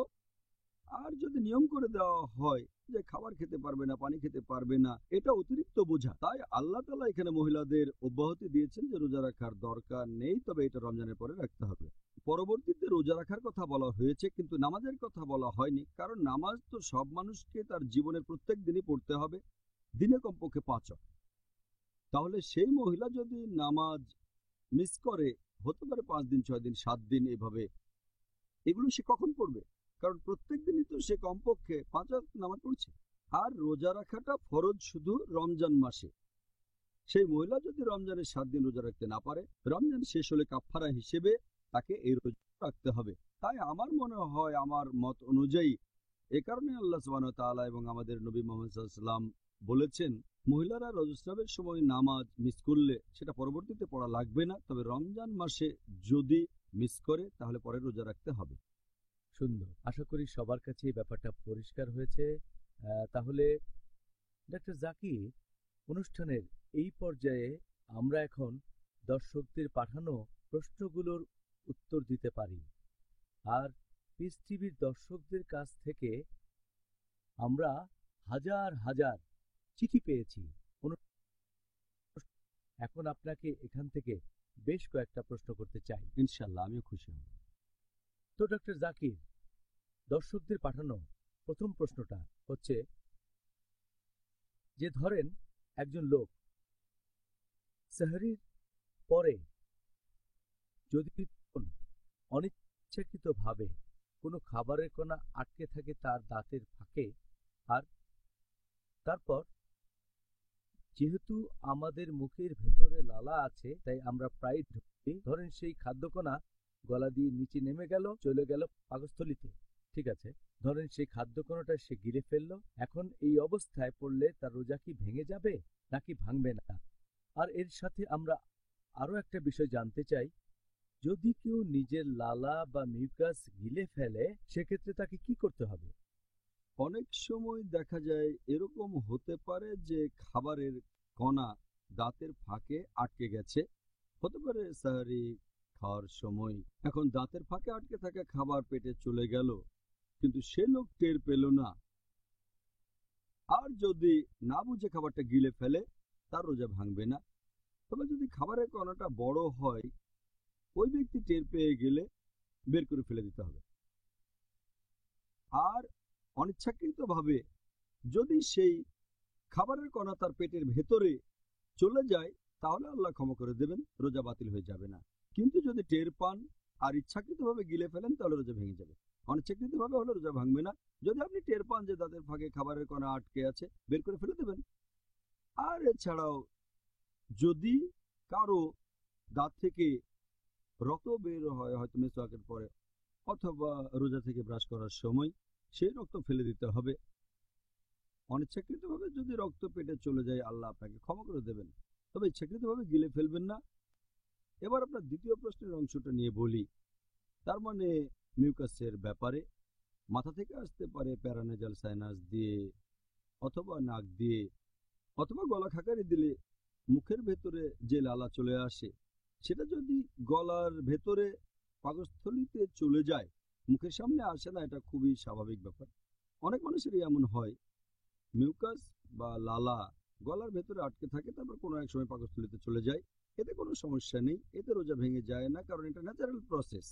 আর যদি নিয়ম করে দেওয়া হয় যে খাবার খেতে পারবে না, পানি খেতে পারবে না, এটা অতিরিক্ত বোঝা। তাই আল্লাহ তাআলা এখানে মহিলাদের অব্যাহতি দিয়েছেন যে রোজা রাখার দরকার নেই, তবে এটা রমজানের পরে রাখতে হবে। পরবর্তীতে রোজা রাখার কথা বলা হয়েছে, কিন্তু নামাজের কথা বলা হয়নি, কারণ নামাজ তো সব মানুষকে তার জীবনের প্রত্যেক দিনই পড়তে হবে, দিনে কমপক্ষে 5 ওয়াক্ত। তাহলে সেই মহিলা যদি নামাজ মিস করে, হতে পারে 5 দিন, 6 দিন, 7 দিন, এভাবে, এগুলো সে কখন পড়বে? কারণ প্রত্যেক দিনই তো সে কমপক্ষে 5 ওয়াক্ত নামাজ পড়ছে। আর রোজা রাখাটা ফরজ শুধু রমজান মাসে। সেই মহিলা যদি রমজানের 7 দিন রোজা রাখতে না পারে, রমজান শেষ হলে কাফারা হিসেবে তাকে এই রোজা রাখতে হবে। তাই আমার মনে হয়, আমার মত অনুযায়ী, এ কারণে আল্লাহ সুবহানাহু ওয়া তাআলা এবং আমাদের নবী মুহাম্মদ সাল্লাল্লাহু আলাইহি ওয়াসাল্লাম বলেছেন, মহিলারা রজস্রাবের সময় নামাজ মিস করলে সেটা পরবর্তীতে পড়া লাগবে না, তবে রমজান মাসে যদি মিস করে তাহলে পরে রোজা রাখতে হবে। সুন্দর। আশা করি সবার কাছে এই ব্যাপারটা পরিষ্কার হয়েছে। তাহলে ডক্টর জাকির, অনুষ্ঠানের এই পর্যায়ে আমরা এখন দর্শকদের পাঠানো প্রশ্নগুলোর উত্তর দিতে পারি। আর পিস টিভির দর্শকদের কাছ থেকে আমরা হাজার হাজার চিঠি পেয়েছি। এখন আপনাকে এখান থেকে বেশ কয়েকটা প্রশ্ন করতে চাই। ইনশাআল্লাহ, আমিও খুশি হব। তো ডক্টর জাকির, দর্শকদের পাঠানো প্রথম প্রশ্নটা হচ্ছে যে ধরেন একজন লোক সেহরির পরে যদি অনিচ্ছাকৃতভাবে কোনো খাবারের কণা আটকে থাকে তার দাঁতের ফাঁকে, আর তারপর যেহেতু আমাদের মুখের ভেতরে লালা আছে তাই আমরা প্রায় ধরেন সেই খাদ্যকণা গলা দিয়ে নিচে নেমে গেল, চলে গেল পাকস্থলিতে, ঠিক আছে, ধরেন সেই খাদ্যকণাটা সে গিলে ফেললো। এখন এই অবস্থায় পড়লে তার রোজা কি ভেঙে যাবে নাকি ভাঙবে না? আর এর সাথে আমরা আরো একটা বিষয় জানতে চাই, যদি কেউ নিজের লালা বা মিউকাস গিলে ফেলে সেক্ষেত্রে তাকে কি করতে হবে? অনেক সময় দেখা যায় এরকম হতে পারে যে খাবারের কণা দাঁতের ফাঁকে আটকে গেছে, হতে পারে সাহারি খাওয়ার সময়। এখন দাঁতের ফাঁকে আটকে থাকা খাবার পেটে চলে গেল, কিন্তু সে লোক টের পেল না। আর যদি না বুঝে খাবারটা গিলে ফেলে তার রোজা ভাঙবে না। তবে যদি খাবারের কণাটা বড় হয়, ওই ব্যক্তি টের পেয়ে গেলে বের করে ফেলে দিতে হবে। আর অনিচ্ছাকৃতভাবে যদি সেই খাবারের কণা তার পেটের ভেতরে চলে যায় তাহলে আল্লাহ ক্ষমা করে দেবেন, রোজা বাতিল হয়ে যাবে না। কিন্তু যদি টের পান আর ইচ্ছাকৃতভাবে গিলে ফেলেন তাহলে রোজা ভেঙে যাবে। অনিচ্ছাকৃতভাবে হলে রোজা ভাঙবে না। যদি আপনি টের পান যে দাঁতের ফাঁকে খাবারের কণা আটকে আছে, বের করে ফেলে দেবেন। আর এছাড়াও যদি কারো দাঁত থেকে রক্ত বের হয়, হয়তো মেসওয়াকের পরে অথবা রোজা থেকে ব্রাশ করার সময়, সেই রক্ত ফেলে দিতে হবে। অনিচ্ছাকৃতভাবে যদি রক্ত পেটে চলে যায় আল্লাহ আপনাকে ক্ষমা করে দেবেন, তবে ইচ্ছাকৃতভাবে গিলে ফেলবেন না। এবার আপনার দ্বিতীয় প্রশ্নের অংশটা নিয়ে বলি। তার মানে মিউকাসের ব্যাপারে মাথা থেকে আসতে পারে প্যারানেজাল সাইনাস দিয়ে, অথবা নাক দিয়ে, অথবা গলা খাকারি দিলে মুখের ভেতরে যে লালা চলে আসে সেটা যদি গলার ভেতরে পাকস্থলিতে চলে যায়, মুখের সামনে আসে না, এটা খুবই স্বাভাবিক ব্যাপার। অনেক মানুষেরই এমন হয়, মিউকাস বা লালা গলার ভেতরে আটকে থাকে, তারপর কোনো এক সময় পাকস্থলিতে চলে যায়। এতে কোনো সমস্যা নেই, এতে রোজা ভেঙে যায় না, কারণ এটা ন্যাচারাল প্রসেস।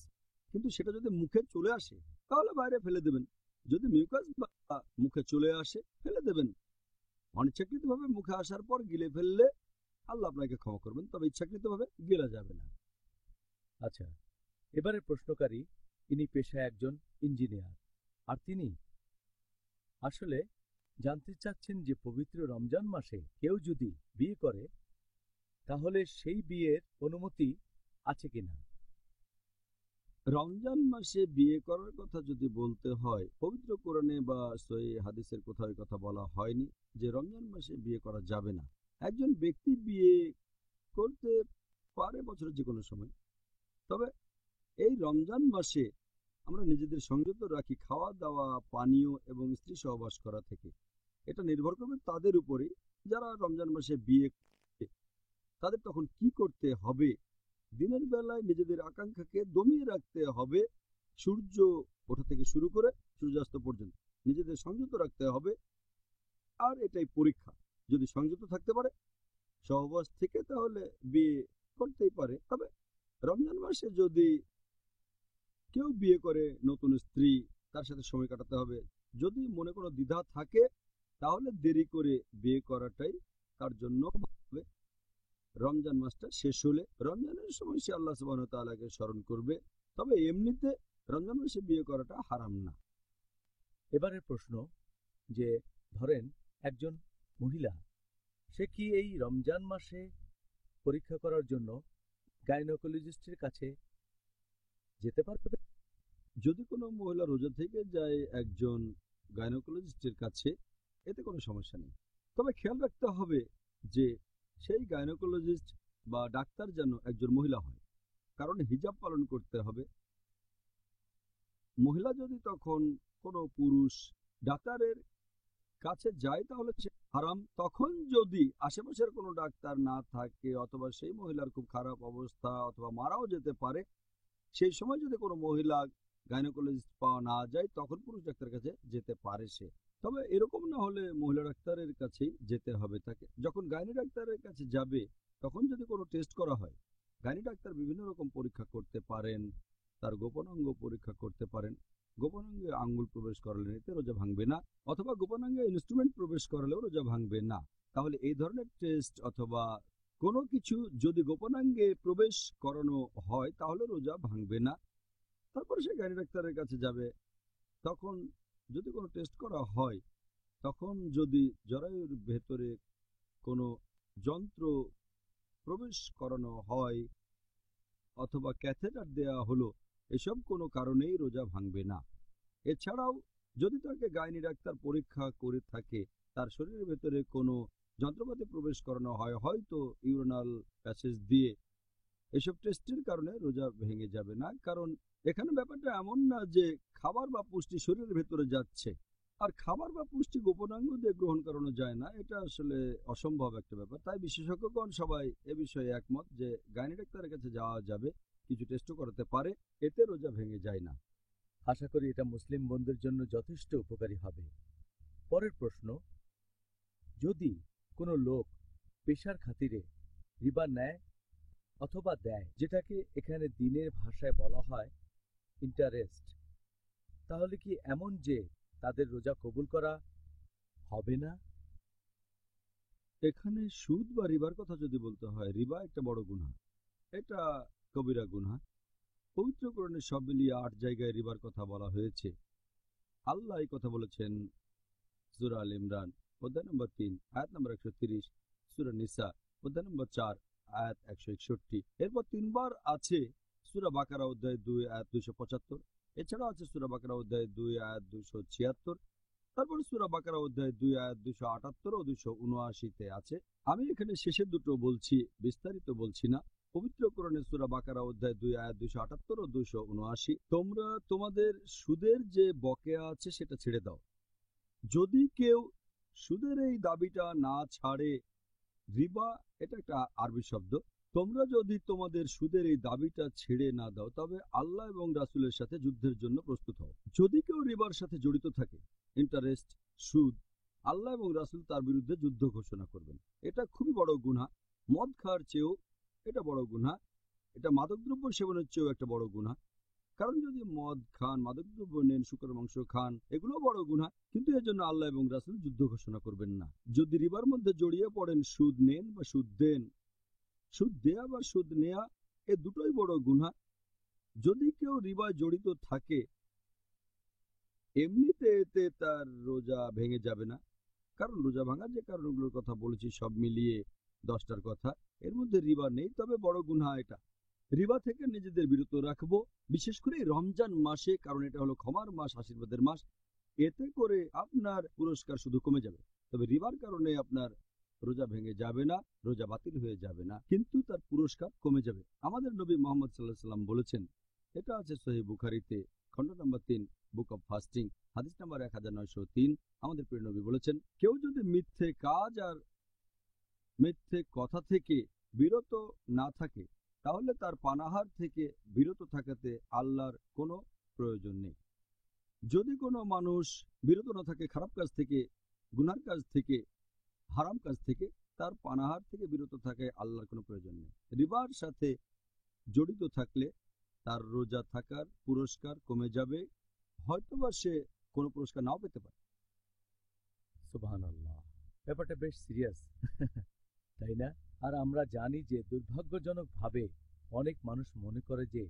কিন্তু সেটা যদি মুখে চলে আসে তাহলে বাইরে ফেলে দেবেন। যদি মিউকাস বা মুখে চলে আসে ফেলে দেবেন। অনিচ্ছাকৃতভাবে মুখে আসার পর গিলে ফেললে আল্লাহ আপনাকে ক্ষমা করবেন, তবে ইচ্ছাকৃতভাবে গিলা যাবে না। আচ্ছা, এবারে প্রশ্নকারী, ইনি পেশায় একজন ইঞ্জিনিয়ার, আর তিনি আসলে জানতে চাচ্ছেন যে পবিত্র রমজান মাসে কেউ যদি বিয়ে করে তাহলে সেই বিয়ের অনুমতি আছে কিনা। রমজান মাসে বিয়ে করার কথা যদি বলতে হয়, পবিত্র কোরআনে বা সহিহ হাদিসের কোথাও এই কথা বলা হয়নি যে রমজান মাসে বিয়ে করা যাবে না। একজন ব্যক্তি বিয়ে করতে পারে বছরের যে কোনো সময়, তবে এই রমজান মাসে আমরা নিজেদের সংযত রাখি খাওয়া দাওয়া, পানীয় এবং স্ত্রী সহবাস করা থেকে। এটা নির্ভর করবে তাদের উপরে যারা রমজান মাসে বিয়ে করে, তাদের তখন কি করতে হবে। দিনের বেলায় নিজেদের আকাঙ্ক্ষাকে দমিয়ে রাখতে হবে, সূর্য ওঠা থেকে শুরু করে সূর্যাস্ত পর্যন্ত নিজেদের সংযত রাখতে হবে। আর এটাই পরীক্ষা, যদি সংযত থাকতে পারে সহবাস থেকে তাহলে বিয়ে করতেই পারে। তবে রমজান মাসে যদি কেউ বিয়ে করে নতুন স্ত্রী, তার সাথে সময় কাটাতে হবে। যদি মনে কোনো দ্বিধা থাকে তাহলে দেরি করে বিয়ে করাটাই তার জন্য হবে। রমজান মাসটা শেষ হলে রমজানের সময় সে আল্লাহ সুবহানাহু ওয়া তাআলাকে স্মরণ করবে, তবে এমনিতে রমজান মাসে বিয়ে করাটা হারাম না। এবারের প্রশ্ন যে ধরেন একজন মহিলা, সে কি এই রমজান মাসে পরীক্ষা করার জন্য গাইনোকোলজিস্টের কাছে যেতে পারবে? যদি কোনো মহিলা রোজা থেকে যায় একজন গাইনোকোলজিস্টের কাছে, এতে কোনো সমস্যা নেই। তবে খেয়াল রাখতে হবে যে সেই গাইনোকোলজিস্ট বা ডাক্তার যেন একজন মহিলা হয়, কারণ হিজাব পালন করতে হবে। মহিলা যদি তখন কোনো পুরুষ ডাক্তারের কাছে যায় তাহলে সে হারাম। তখন যদি আশেপাশের কোনো ডাক্তার না থাকে অথবা সেই মহিলার খুব খারাপ অবস্থা অথবা মারাও যেতে পারে, সেই সময় যদি কোনো মহিলা গাইনোকোলজিস্ট পাওয়া না যায় তখন পুরুষ ডাক্তারের কাছে যেতে পারে সে। তবে এরকম না হলে মহিলা ডাক্তারের কাছেই যেতে হবে তাকে। যখন গাইনি ডাক্তারের কাছে যাবে তখন যদি কোনো টেস্ট করা হয়, গাইনি ডাক্তার বিভিন্ন রকম পরীক্ষা করতে পারেন, তার গোপনাঙ্গ পরীক্ষা করতে পারেন। গোপনাঙ্গে আঙ্গুল প্রবেশ করালে এতে রোজা ভাঙবে না, অথবা গোপনাঙ্গে ইনস্ট্রুমেন্ট প্রবেশ করালেও রোজা ভাঙবে না। তাহলে এই ধরনের টেস্ট অথবা কোনো কিছু যদি গোপনাঙ্গে প্রবেশ করানো হয় তাহলে রোজা ভাঙবে না। তারপরে সে গাইনি ডাক্তারের কাছে যাবে। তখন যদি কোনো টেস্ট করা হয়, তখন যদি জরায়ুর ভেতরে কোনো যন্ত্র প্রবেশ করানো হয় অথবা ক্যাথেটার দেয়া হলো, এসব কোনো কারণেই রোজা ভাঙবে না। এছাড়াও যদি তাকে গাইনি ডাক্তার পরীক্ষা করে থাকে, তার শরীরের ভেতরে কোনো যন্ত্রপাতি প্রবেশ করানো হয়, হয়তো ইউরিনাল প্যাসেজ দিয়ে, এসব টেস্টের কারণে রোজা ভেঙে যাবে না। কারণ এখানে ব্যাপারটা এমন না যে খাবার বা পুষ্টি শরীরের ভেতরে যাচ্ছে, আর খাবার বা পুষ্টি গোপনাঙ্গ দিয়ে গ্রহণ করানো যায় না, এটা আসলে অসম্ভব একটা ব্যাপার। তাই বিশেষজ্ঞগণ সবাই এ বিষয়ে একমত যে গাইনি ডাক্তারের কাছে যাওয়া যাবে, কিছু টেস্টও করাতে পারে, এতে রোজা ভেঙে যায় না। আশা করি এটা মুসলিম বন্ধুদের জন্য যথেষ্ট উপকারী হবে। পরের প্রশ্ন, যদি কোনো লোক পেশার খাতিরে রিবা নেয় অথবা দেয়, যেটাকে এখানে দিনের ভাষায় বলা হয় ইন্টারেস্ট, তাহলে কি এমন যে তাদের রোজা কবুল করা হবে না? এখানে সুদ বা রিবার কথা যদি বলতে হয়, রিবা একটা বড় গুনাহ, এটা কবিরা গুনাহ। পবিত্র কোরআনে সব মিলিয়ে 8 জায়গায় রিবার কথা বলা হয়েছে। আল্লাহ এই কথা বলেছেন সূরা আল ইমরান অধ্যায় নম্বর 3 আয়াত নম্বর 130, সূরা নিসা অধ্যায় নম্বর 4 আয়াত 161। এরপর 3 বার আছে সূরা বাকারা অধ্যায় 2 আয়াত 275। এছাড়াও আছে সূরা বাকারা অধ্যায় 2 আয়াত 276। তারপর সূরা বাকারা অধ্যায় 2 আয়াত 278 ও 279-তে আছে। আমি এখানে শেষের দুটো বলছি, বিস্তারিত বলছি না। পবিত্র কোরআনে সূরা বাকারা অধ্যায় 2 আয়াত 278 ও 279, তোমরা তোমাদের সুদের যে বকেয়া আছে সেটা ছেড়ে দাও। যদি কেউ সুদের এই দাবিটা না ছাড়ে, রিবা এটা একটা আরবি শব্দ, তোমরা যদি তোমাদের সুদের এই দাবিটা ছেড়ে না দাও তবে আল্লাহ এবং রাসূলের সাথে যুদ্ধের জন্য প্রস্তুত হও। যদি কেউ রিবার সাথে জড়িত থাকে, ইন্টারেস্ট, সুদ, আল্লাহ এবং রাসূল তার বিরুদ্ধে যুদ্ধ ঘোষণা করবেন। এটা খুবই বড় গুনাহ। মদ খাওয়ার চেয়েও এটা বড় গুনাহ। এটা মাদকদ্রব্য সেবনের চেয়েও একটা বড় গুনাহ। কারণ যদি মদ খান, মাদকদ্রব্য নেন, শুকরের মাংস খান, এগুলো বড় গুনাহ, কিন্তু এর জন্য আল্লাহ এবং রাসূল যুদ্ধ ঘোষণা করবেন না। যদি রিবার মধ্যে জড়িয়ে পড়েন, সুদ নেন বা সুদ দেন, সুদ দেয়া বা সুদ নেয়া, এ দুটোই বড় গুনাহ। যদি কেউ রিবায় জড়িত থাকে, এমনিতে এতে তার রোজা ভেঙে যাবে না। কারণ রোজা ভাঙার যে কারণগুলোর কথা বলেছি সব মিলিয়ে 10টার কথা, এর মধ্যে রিবা নেই। তবে বড় গুনাহ এটা। রিবা থেকে নিজেদের বিরত রাখবো, বিশেষ করে রমজান মাসে, কারণ এটা হলো ক্ষমার মাস, আশীর্বাদের মাস। এতে করে আপনার পুরস্কার শুধু কমে যাবে, তবে রিবার কারণে আপনার রোজা ভেঙে যাবে না, রোজা বাতিল হয়ে যাবে না, কিন্তু তার পুরস্কার কমে যাবে। আমাদের নবী মুহাম্মদ সাল্লাল্লাহু আলাইহি সাল্লাম বলেছেন, এটা আছে সহিহ বুখারীতে খণ্ড নম্বর 3 বুক অব ফাস্টিং হাদিস নম্বর 1903। আমাদের প্রিয় নবী বলেছেন, কেউ যদি মিথ্যে কাজ আর মিথ্যে কথা থেকে বিরত না থাকে তাহলে তার পানাহার থেকে বিরত থাকাতে আল্লাহর কোনো প্রয়োজন নেই। যদি কোনো মানুষ বিরত না থাকে খারাপ কাজ থেকে, গুনার কাজ থেকে, হারাম কাজ থেকে, তার পানাহার থেকে বিরত থাকে আল্লাহর কোনো প্রয়োজন নেই। রিবার সাথে জড়িত থাকলে তার রোজা থাকার পুরস্কার কমে যাবে, হয়তোবা সে কোনো পুরস্কার নাও পেতে পারে। সুবহানাল্লাহ, ব্যাপারটা বেশ সিরিয়াস, তাই না? আর আমরা জানি যে দুর্ভাগ্যজনকভাবে অনেক মানুষ মনে করে যে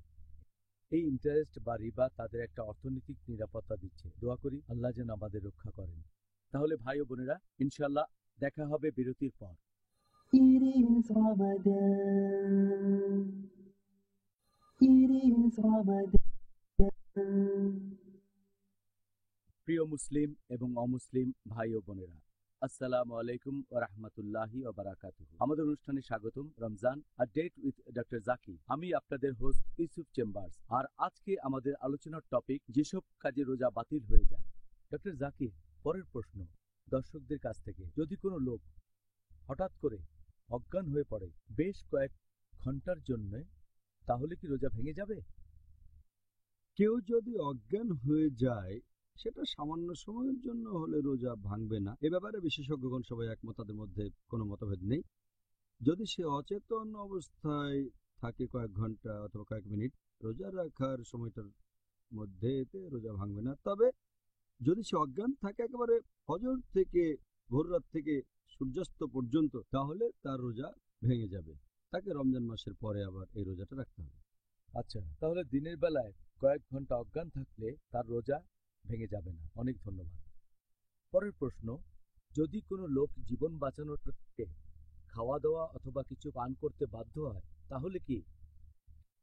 এই ইন্টারেস্ট বা রিবা তাদের একটা অর্থনৈতিক নিরাপত্তা দিচ্ছে। দোয়া করি আল্লাহ যেন আমাদের রক্ষা করেন। তাহলে ভাই ও বোনেরা, ইনশাআল্লাহ দেখা হবে বিরতির পর। It is Ramadan. It is Ramadan. প্রিয় মুসলিম এবং অমুসলিম ভাই ও বোনেরা, আসসালামু আলাইকুম ওয়া রাহমাতুল্লাহি ওয়া বারাকাতুহু। আমাদের অনুষ্ঠানে স্বাগতম। Ramzan a date with doctor Zakir. আমি আপনাদের হোস্ট ইউসুফ চেম্বার্স। আর আজকে আমাদের আলোচনার টপিক, যেসব কাজে রোজা বাতিল হয়ে যায়। ডক্টর জাকির, পরের প্রশ্ন দর্শকদের কাছ থেকে, যদি কোনো লোক হঠাৎ করে অজ্ঞান হয়ে পড়ে বেশ কয়েক ঘন্টার জন্য, তাহলে কি রোজা ভেঙে যাবে? কেউ যদি অজ্ঞান হয়ে যায়, সেটা সামান্য সময়ের জন্য হলে রোজা ভাঙবে না। এ ব্যাপারে বিশেষজ্ঞগণ সবাই একমত, তাদের মধ্যে কোনো মতভেদ নেই। যদি সে অচেতন অবস্থায় থাকে কয়েক ঘন্টা অথবা কয়েক মিনিট, রোজা রাখার সময়টার মধ্যে এতে রোজা ভাঙবে না। তবে যদি সে অজ্ঞান থাকে একেবারে ফজর থেকে ভোর রাত থেকে সূর্যাস্ত পর্যন্ত, তাহলে তার রোজা ভেঙে যাবে। তাকে রমজান মাসের পরে আবার এই রোজাটা রাখতে হবে। আচ্ছা, তাহলে দিনের বেলায় কয়েক ঘন্টা অজ্ঞান থাকলে তার রোজা ভেঙে যাবে না। অনেক ধন্যবাদ। পরের প্রশ্ন, যদি কোনো লোক জীবন বাঁচানোর ক্ষেত্রে খাওয়া দাওয়া অথবা কিছু পান করতে বাধ্য হয়, তাহলে কি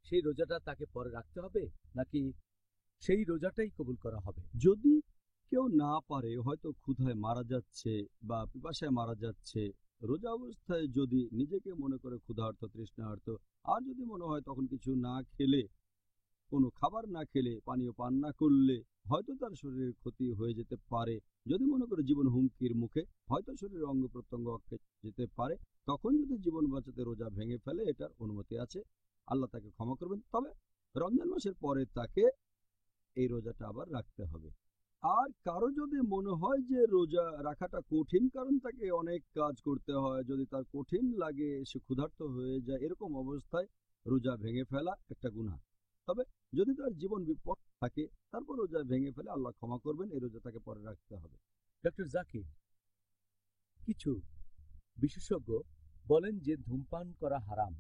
সেই রোজাটা তাকে পরে রাখতে হবে, নাকি সেই রোজাটাই কবুল করা হবে? যদি কেউ না পারে, হয়তো ক্ষুধায় মারা যাচ্ছে বা পিপাসায় মারা যাচ্ছে, রোজা অবস্থায় যদি নিজেকে মনে করে ক্ষুধার্ত তৃষ্ণার্ত, আর যদি মনে হয় তখন কিছু না খেলে, কোনো খাবার না খেলে, পানীয় পান না করলে হয়তো তার শরীরের ক্ষতি হয়ে যেতে পারে, যদি মনে করে জীবন হুমকির মুখে, হয়তো শরীরের অঙ্গ প্রত্যঙ্গ অক্ষে যেতে পারে, তখন যদি জীবন বাঁচাতে রোজা ভেঙে ফেলে, এটার অনুমতি আছে। আল্লাহ তাকে ক্ষমা করবেন। তবে রমজান মাসের পরে তাকে এই রোজাটা আবার রাখতে হবে। আর কারো যদি মনে হয় যে রোজা রাখাটা কঠিন, কারণ তাকে অনেক কাজ করতে হয়, যদি তার কঠিন লাগে, সে ক্ষুধার্ত হয়ে যায়, এরকম অবস্থায় রোজা ভেঙে ফেলা একটা গুনাহ। তবে যদি তার জীবন বিপদ থাকে, তারপর রোজা ভেঙে ফেলে, আল্লাহ ক্ষমা করবেন, এই রোজা তাকে পরে রাখতে হবে। ডক্টর জাকির, কিছু বিশেষজ্ঞ বলেন যে ধূমপান করা হারাম।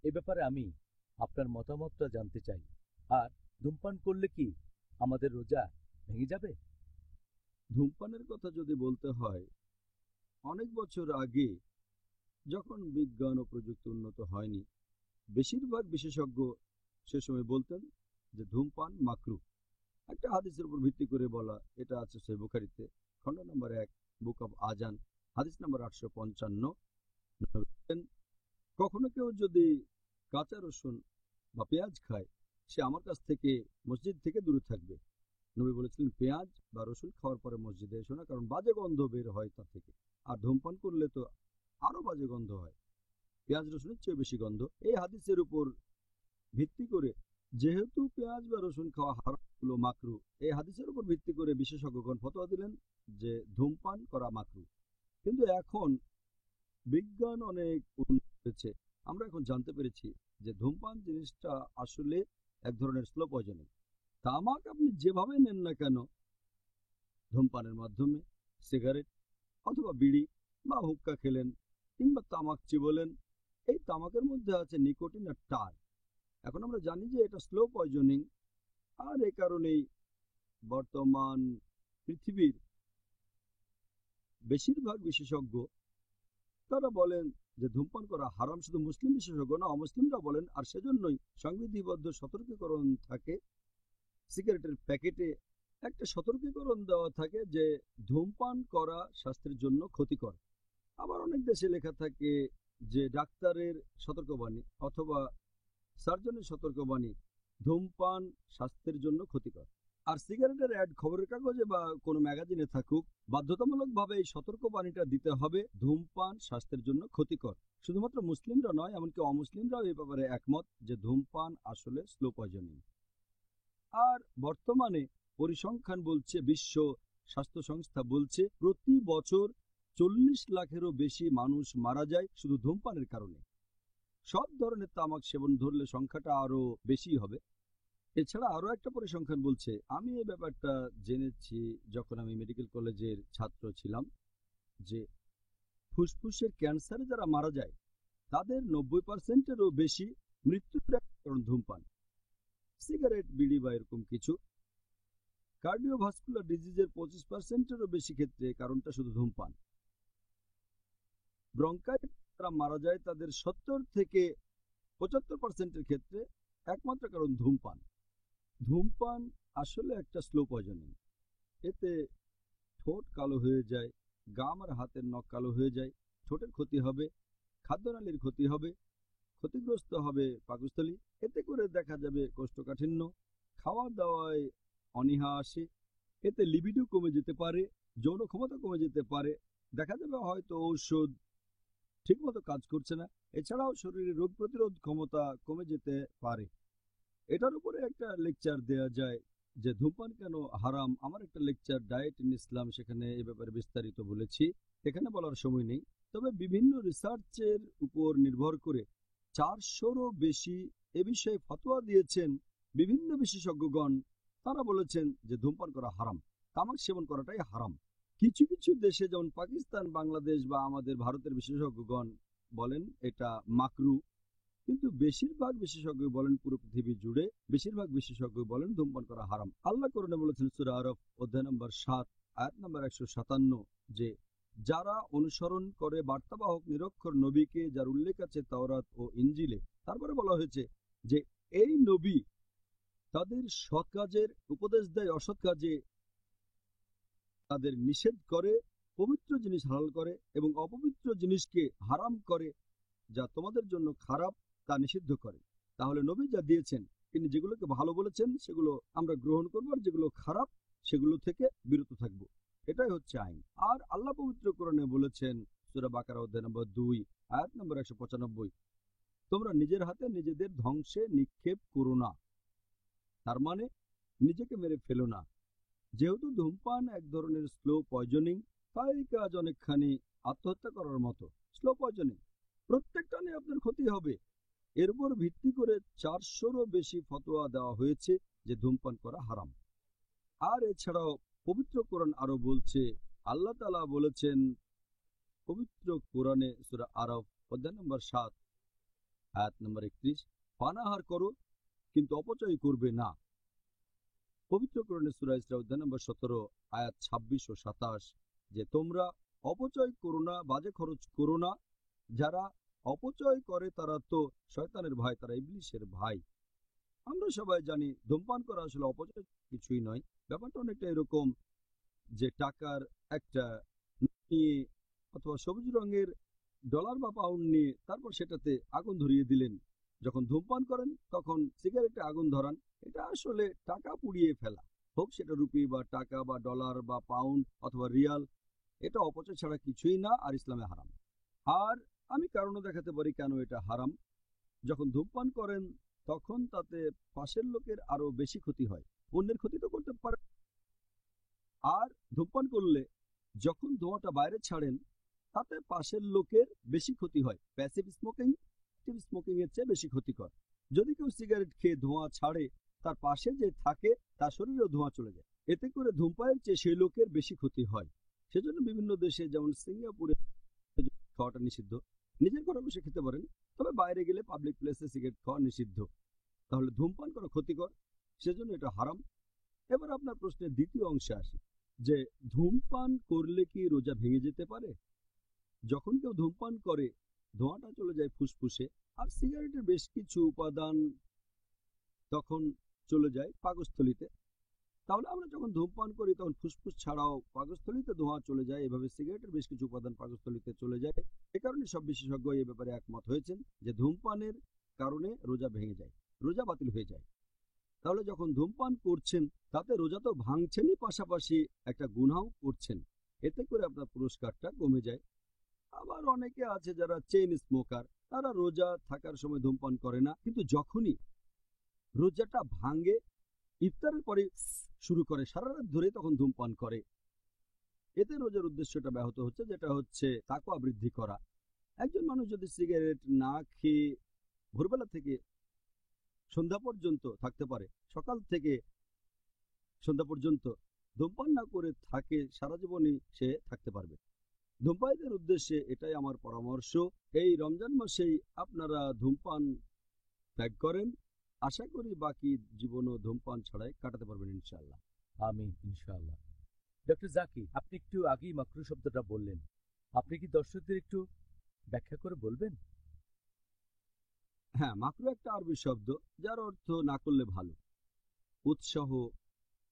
এ ব্যাপারে আমি আপনার মতামতটা জানতে চাই। আর ধূমপান করলে কি আমাদের রোজা ভেঙে যাবে? ধূমপানের কথা যদি বলতে হয়, অনেক বছর আগে যখন বিজ্ঞান ও প্রযুক্তি উন্নত হয়নি, বেশিরভাগ বিশেষজ্ঞ সে সময় বলতেন যে ধূমপান মাকরুহ। একটা হাদিসের উপর ভিত্তি করে বলা, এটা আছে সহিহ বুখারীতে, খণ্ড নম্বর 1, বুক অব আজান, হাদিস নম্বর 855। কখনো কেউ যদি কাঁচা রসুন বা পেঁয়াজ খায়, সে আমার কাছ থেকে মসজিদ থেকে দূরে থাকবে। নবী বলেছিলেন, পেঁয়াজ বা রসুন খাওয়ার পরে মসজিদে এসো না, কারণ বাজে গন্ধ বের হয় তা থেকে। আর ধূমপান করলে তো আরো বাজে গন্ধ হয়, পেঁয়াজ রসুনের চেয়ে বেশি গন্ধ। এই হাদিসের উপর ভিত্তি করে, যেহেতু পেঁয়াজ বা রসুন খাওয়া হারাম হলো মাকরুহ, এই হাদিসের উপর ভিত্তি করে বিশেষজ্ঞগণ ফতোয়া দিলেন যে ধূমপান করা মাকরুহ। কিন্তু এখন বিজ্ঞান অনেক উন্নত হয়েছে, আমরা এখন জানতে পেরেছি যে ধূমপান জিনিসটা আসলে এক ধরনের স্লো পয়জনিং। তামাক আপনি যেভাবে নেন না কেন, ধূমপানের মাধ্যমে, সিগারেট অথবা বিড়ি বা হুক্কা খেলেন কিংবা তামাক চিবোলেন, এই তামাকের মধ্যে আছে নিকোটিন আর টার। এখন আমরা জানি যে এটা স্লো পয়জনিং, আর এ কারণেই বর্তমান পৃথিবীর বেশিরভাগ বিশেষজ্ঞ তারা বলেন যে ধূমপান করা হারাম। শুধু মুসলিম বিশেষজ্ঞ না, অমুসলিমরা বলেন। আর সেজন্যই সংবিধিবদ্ধ সতর্কীকরণ থাকে, সিগারেটের প্যাকেটে একটা সতর্কীকরণ দেওয়া থাকে যে ধূমপান করা স্বাস্থ্যের জন্য ক্ষতিকর। আবার অনেক দেশে লেখা থাকে যে ডাক্তারের সতর্কবাণী অথবা সার্জনের সতর্কবাণী, ধূমপান স্বাস্থ্যের জন্য ক্ষতিকর। আর সিগারেটের অ্যাড খবরের কাগজে বা কোনো ম্যাগাজিনে থাকুক, বাধ্যতামূলকভাবে এই সতর্কবাণীটা দিতে হবে, ধূমপান স্বাস্থ্যের জন্য ক্ষতিকর। শুধুমাত্র মুসলিমরা নয়, এমনকি অমুসলিমরাও এই ব্যাপারে একমত যে ধূমপান আসলে স্লো পয়জনিং। আর বর্তমানে পরিসংখ্যান বলছে, বিশ্ব স্বাস্থ্য সংস্থা বলছে, প্রতি বছর 40 লাখেরও বেশি মানুষ মারা যায় শুধু ধূমপানের কারণে। সব ধরনের তামাক সেবন ধরলে সংখ্যাটা আরো বেশি হবে। এছাড়া আরো একটা পরিসংখ্যান বলছে, আমি এই ব্যাপারটা জেনেছি যখন আমি মেডিকেল কলেজের ছাত্র ছিলাম, যে ফুসফুসের ক্যান্সারে যারা মারা যায় তাদের 90%-এরও বেশি মৃত্যুর কারণ ধূমপান। সিগারেট, বিড়ি বা এরকম কিছু। কার্ডিওভাস্কুলার ডিজিজের 25%-এরও বেশি ক্ষেত্রে কারণটা শুধু ধূমপান। ব্রঙ্কাইটিস যারা মারা যায় তাদের 70 থেকে 75%-এর ক্ষেত্রে একমাত্র কারণ ধূমপান। ধূমপান আসলে একটা স্লো পয়জনিং। এতে ঠোঁট কালো হয়ে যায়, গাম আর হাতের নখ কালো হয়ে যায়, ঠোঁটের ক্ষতি হবে, খাদ্যনালীর ক্ষতি হবে, ক্ষতিগ্রস্ত হবে পাকস্থলী। এতে করে দেখা যাবে কোষ্ঠকাঠিন্য, খাওয়া দাওয়ায় অনীহা আসে, এতে লিবিডো কমে যেতে পারে, যৌন ক্ষমতা কমে যেতে পারে, দেখা যাবে হয়তো ঔষধ ঠিকমতো কাজ করছে না, এছাড়াও শরীরে রোগ প্রতিরোধ ক্ষমতা কমে যেতে পারে। এটার উপরে একটা লেকচার দেয়া যায় যে ধূমপান কেন হারাম। আমার একটা লেকচার ডায়েট ইন ইসলাম, সেখানে এ ব্যাপারে বিস্তারিত বলেছি, এখানে বলার সময় নেই। তবে বিভিন্ন রিসার্চের উপর নির্ভর করে 400রও বেশি এ বিষয়ে ফতোয়া দিয়েছেন বিভিন্ন বিশেষজ্ঞগণ। তারা বলেছেন যে ধূমপান করা হারাম, তামাক সেবন করাটাই হারাম। কিছু কিছু দেশে যেমন পাকিস্তান, বাংলাদেশ বা আমাদের ভারতের বিশেষজ্ঞগণ বলেন এটা মাকরু, কিন্তু বেশিরভাগ বিশেষজ্ঞ বলেন পুরো পৃথিবী জুড়ে বেশিরভাগ বিশেষজ্ঞ বলেন ধূমপান করা হারাম। আল্লাহ কোরআনে বলেছেন সূরা আরফ অধ্যায় নম্বর 7 আয়াত নম্বর 157 যে যারা অনুসরণ করে বার্তাবাহক নিরক্ষর নবীকে, যার উল্লেখ আছে তাওরাত ও ইনজিলে, তারপরে বলা হয়েছে যে এই নবী তাদের সৎ কাজের উপদেশ দেয়, অসৎ কাজে তাদের নিষেধ করে, পবিত্র জিনিস হালাল করে এবং অপবিত্র জিনিসকে হারাম করে, যা তোমাদের জন্য খারাপ তা নিষিদ্ধ করে। তাহলে নবী যা দিয়েছেন, তিনি যেগুলোকে ভালো বলেছেন সেগুলো আমরা গ্রহণ করবো, আর যেগুলো খারাপ সেগুলো থেকে বিরত থাকব। এটাই হচ্ছে আইন। আর আল্লাহ পবিত্র কোরআনে বলেছেন সূরা বাকারা অধ্যায় নম্বর 2 আয়াত নম্বর 195, তোমরা নিজের হাতে নিজেদের ধ্বংসে নিক্ষেপ করো না, তার মানে নিজেকে মেরে ফেলো না। যেহেতু ধূমপান এক ধরনের স্লো পয়জনিং, তাই এই কাজ অনেকখানি আত্মহত্যা করার মতো। স্লো পয়জনিং, প্রত্যেকটা নিয়ে আপনার ক্ষতি হবে। এর উপর ভিত্তি করে 400রও বেশি ফতোয়া দেওয়া হয়েছে যে ধূমপান করা হারাম। আর এছাড়াও পবিত্র কোরআন আরো বলছে, আল্লাহ তাআলা বলেছেন পবিত্র কোরআনে সূরা আরফ অধ্যায় নম্বর 7 আয়াত নম্বর 31, পানাহার করো কিন্তু অপচয় করবে না। পবিত্র কোরআনে সূরা ইসরা অধ্যায় নম্বর 17 আয়াত 26 ও 27 যে তোমরা অপচয় করো না, বাজে খরচ করো না। যারা অপচয় করে তারা তো শয়তানের ভাই, তারা ইবলিসের ভাই। আমরা সবাই জানি ধূমপান করা আসলে অপচয় কিছুই নয়। ব্যাপারটা অনেকটা এরকম যে টাকার একটা নিয়ে অথবা সবুজ রঙের ডলার বা পাউন্ড নিয়ে তারপর সেটাতে আগুন ধরিয়ে দিলেন। যখন ধূমপান করেন তখন সিগারেটে আগুন ধরান, এটা আসলে টাকা পুড়িয়ে ফেলা, হোক সেটা রুপি বা টাকা বা ডলার বা পাউন্ড অথবা রিয়াল। এটা অপচয় ছাড়া কিছুই না, আর ইসলামে হারাম। আর আমি কারণও দেখাতে পারি কেন এটা হারাম। যখন ধূমপান করেন তখন তাতে পাশের লোকের আরো বেশি ক্ষতি হয়, অন্যের ক্ষতি তো করতে পারে। আর ধূমপান করলে যখন ধোঁয়াটা বাইরে ছাড়েন তাতে পাশের লোকের বেশি ক্ষতি হয়। প্যাসিভ স্মোকিং অ্যাক্টিভ স্মোকিং এর চেয়ে বেশি ক্ষতিকর। যদি কেউ সিগারেট খেয়ে ধোঁয়া ছাড়ে, তার পাশে যে থাকে তার শরীরেও ধোঁয়া চলে যায়, এতে করে ধূমপানের চেয়ে সেই লোকের বেশি ক্ষতি হয়। সেজন্য বিভিন্ন দেশে যেমন সিঙ্গাপুরে খাওয়াটা নিষিদ্ধ। নিজের ঘরে বসে খেতে পারেন, তবে বাইরে গেলে পাবলিক প্লেসে সিগারেট খাওয়া নিষিদ্ধ। তাহলে ধূমপান করা ক্ষতিকর, সেজন্য এটা হারাম। এবার আপনার প্রশ্নের দ্বিতীয় অংশে আসি যে ধূমপান করলে কি রোজা ভেঙে যেতে পারে? যখন কেউ ধূমপান করে ধোঁয়াটা চলে যায় ফুসফুসে, আর সিগারেটের বেশ কিছু উপাদান তখন চলে যায় পাকস্থলীতে। তাহলে আমরা যখন ধূমপান করি তখন ফুসফুস ছাড়াও পাকস্থলীতে ধোঁয়া চলে যায়, এভাবে সিগারেটের বেশ কিছু উপাদান পাকস্থলীতে চলে যায়। এ কারণে সব বিশেষজ্ঞ এই ব্যাপারে একমত হয়েছেন যে ধূমপানের কারণে রোজা ভেঙে যায়, রোজা বাতিল হয়ে যায়। তাহলে যখন ধূমপান করছেন তাতে রোজা তো ভাঙছেনই, পাশাপাশি একটা গুনাহও করছেন, এতে করে আপনার পুরস্কারটা কমে যায়। আবার অনেকে আছে যারা চেইন স্মোকার, তারা রোজা থাকার সময় ধূমপান করে না, কিন্তু যখনই রোজাটা ভাঙে ইফতারের পরে শুরু করে সারা রাত ধরে তখন ধূমপান করে। এতে রোজার উদ্দেশ্যটা ব্যাহত হচ্ছে, যেটা হচ্ছে তাকওয়া বৃদ্ধি করা। একজন মানুষ যদি সিগারেট না খেয়ে ভোরবেলা থেকে সন্ধ্যা পর্যন্ত থাকতে পারে, সকাল থেকে সন্ধ্যা পর্যন্ত ধূমপান না করে থাকে, সারা জীবনই সে থাকতে পারবে। ধূমপায়ীদের উদ্দেশ্যে এটাই আমার পরামর্শ, এই রমজান মাসেই আপনারা ধূমপান ত্যাগ করেন। আশা করি বাকি জীবনও ধূমপান ছাড়াই কাটাতে পারবেন ইনশাআল্লাহ। আমিন ইনশাআল্লাহ। ডক্টর জাকির, আপনি একটু আগেই মাকরু শব্দটা বললেন, আপনি কি দর্শকদের একটু ব্যাখ্যা করে বলবেন? হ্যাঁ, মাকরু একটা আরবি শব্দ যার অর্থ না করলে ভালো, উৎসাহ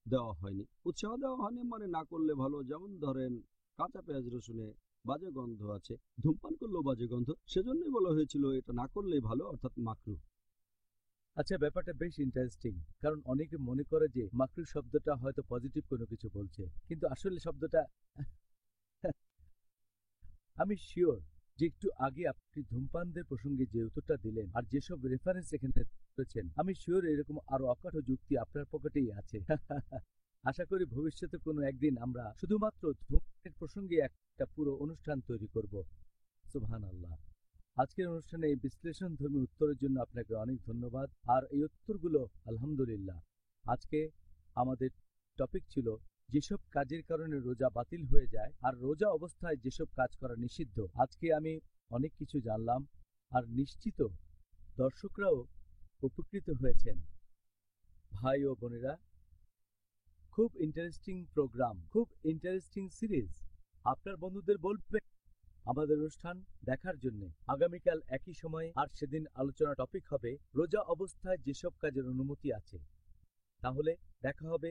দেওয়া হয়নি। উৎসাহ দেওয়া হয়নি মানে না করলে ভালো। যেমন ধরেন কাঁচা পেঁয়াজ রসুনে বাজে গন্ধ আছে, ধূমপান করলেও বাজে গন্ধ, সেজন্যই বলা হয়েছিল এটা না করলেই ভালো, অর্থাৎ মাকরুহ। আচ্ছা, ব্যাপারটা বেশ ইন্টারেস্টিং, কারণ অনেকে মনে করে যে মাকরুহ শব্দটা হয়তো পজিটিভ কোনো কিছু বলছে, কিন্তু আসলে শব্দটা আমি শিওর যে একটু আগে আপনি ধূমপানদের প্রসঙ্গে যে উত্তরটা দিলেন আর যেসব রেফারেন্স এখানে করেছেন, আমি শিওর এরকম আরো অকাঠ্য যুক্তি আপনার পকেটেই আছে। আশা করি ভবিষ্যতে কোনো একদিন আমরা শুধুমাত্র ধূমপানের প্রসঙ্গে একটা পুরো অনুষ্ঠান তৈরি করব। সুবহানাল্লাহ। আজকের অনুষ্ঠানে এই বিশ্লেষণধর্মী উত্তরের জন্য আপনাকে অনেক ধন্যবাদ। আর এই উত্তরগুলো আলহামদুলিল্লাহ। আজকে আমাদের টপিক ছিল যেসব কাজের কারণে রোজা বাতিল হয়ে যায় আর রোজা অবস্থায় যেসব কাজ করা নিষিদ্ধ। আজকে আমি অনেক কিছু জানলাম আর নিশ্চিত দর্শকরাও উপকৃত হয়েছেন। ভাই ও বোনেরা, খুব ইন্টারেস্টিং প্রোগ্রাম, খুব ইন্টারেস্টিং সিরিজ। আপনার বন্ধুদের বলবেন আমাদের অনুষ্ঠান দেখার জন্য। আগামীকাল একই সময়ে, আর সেদিন আলোচনা টপিক হবে রোজা অবস্থায় যেসব কাজের অনুমতি আছে। তাহলে দেখা হবে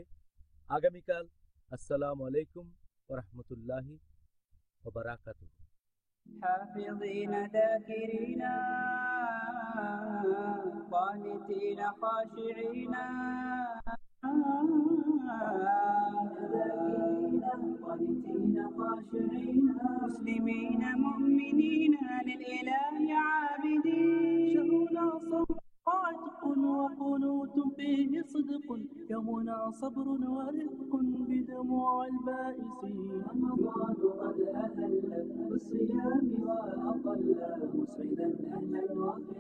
আগামীকাল। আসসালামু আলাইকুম ওয়া রাহমাতুল্লাহি ওয়া বারাকাতুহু। حافظين ذاكرين قانتين خاشعين قانتين خاشعين مسلمين مؤمنين للإله عابدين شهرنا صدق وقنوت فيه صدق يومنا صبر ورفق بدموع البائسين رمضان قد أهل بالصيام وأطل مسعدا أهلا وسهلا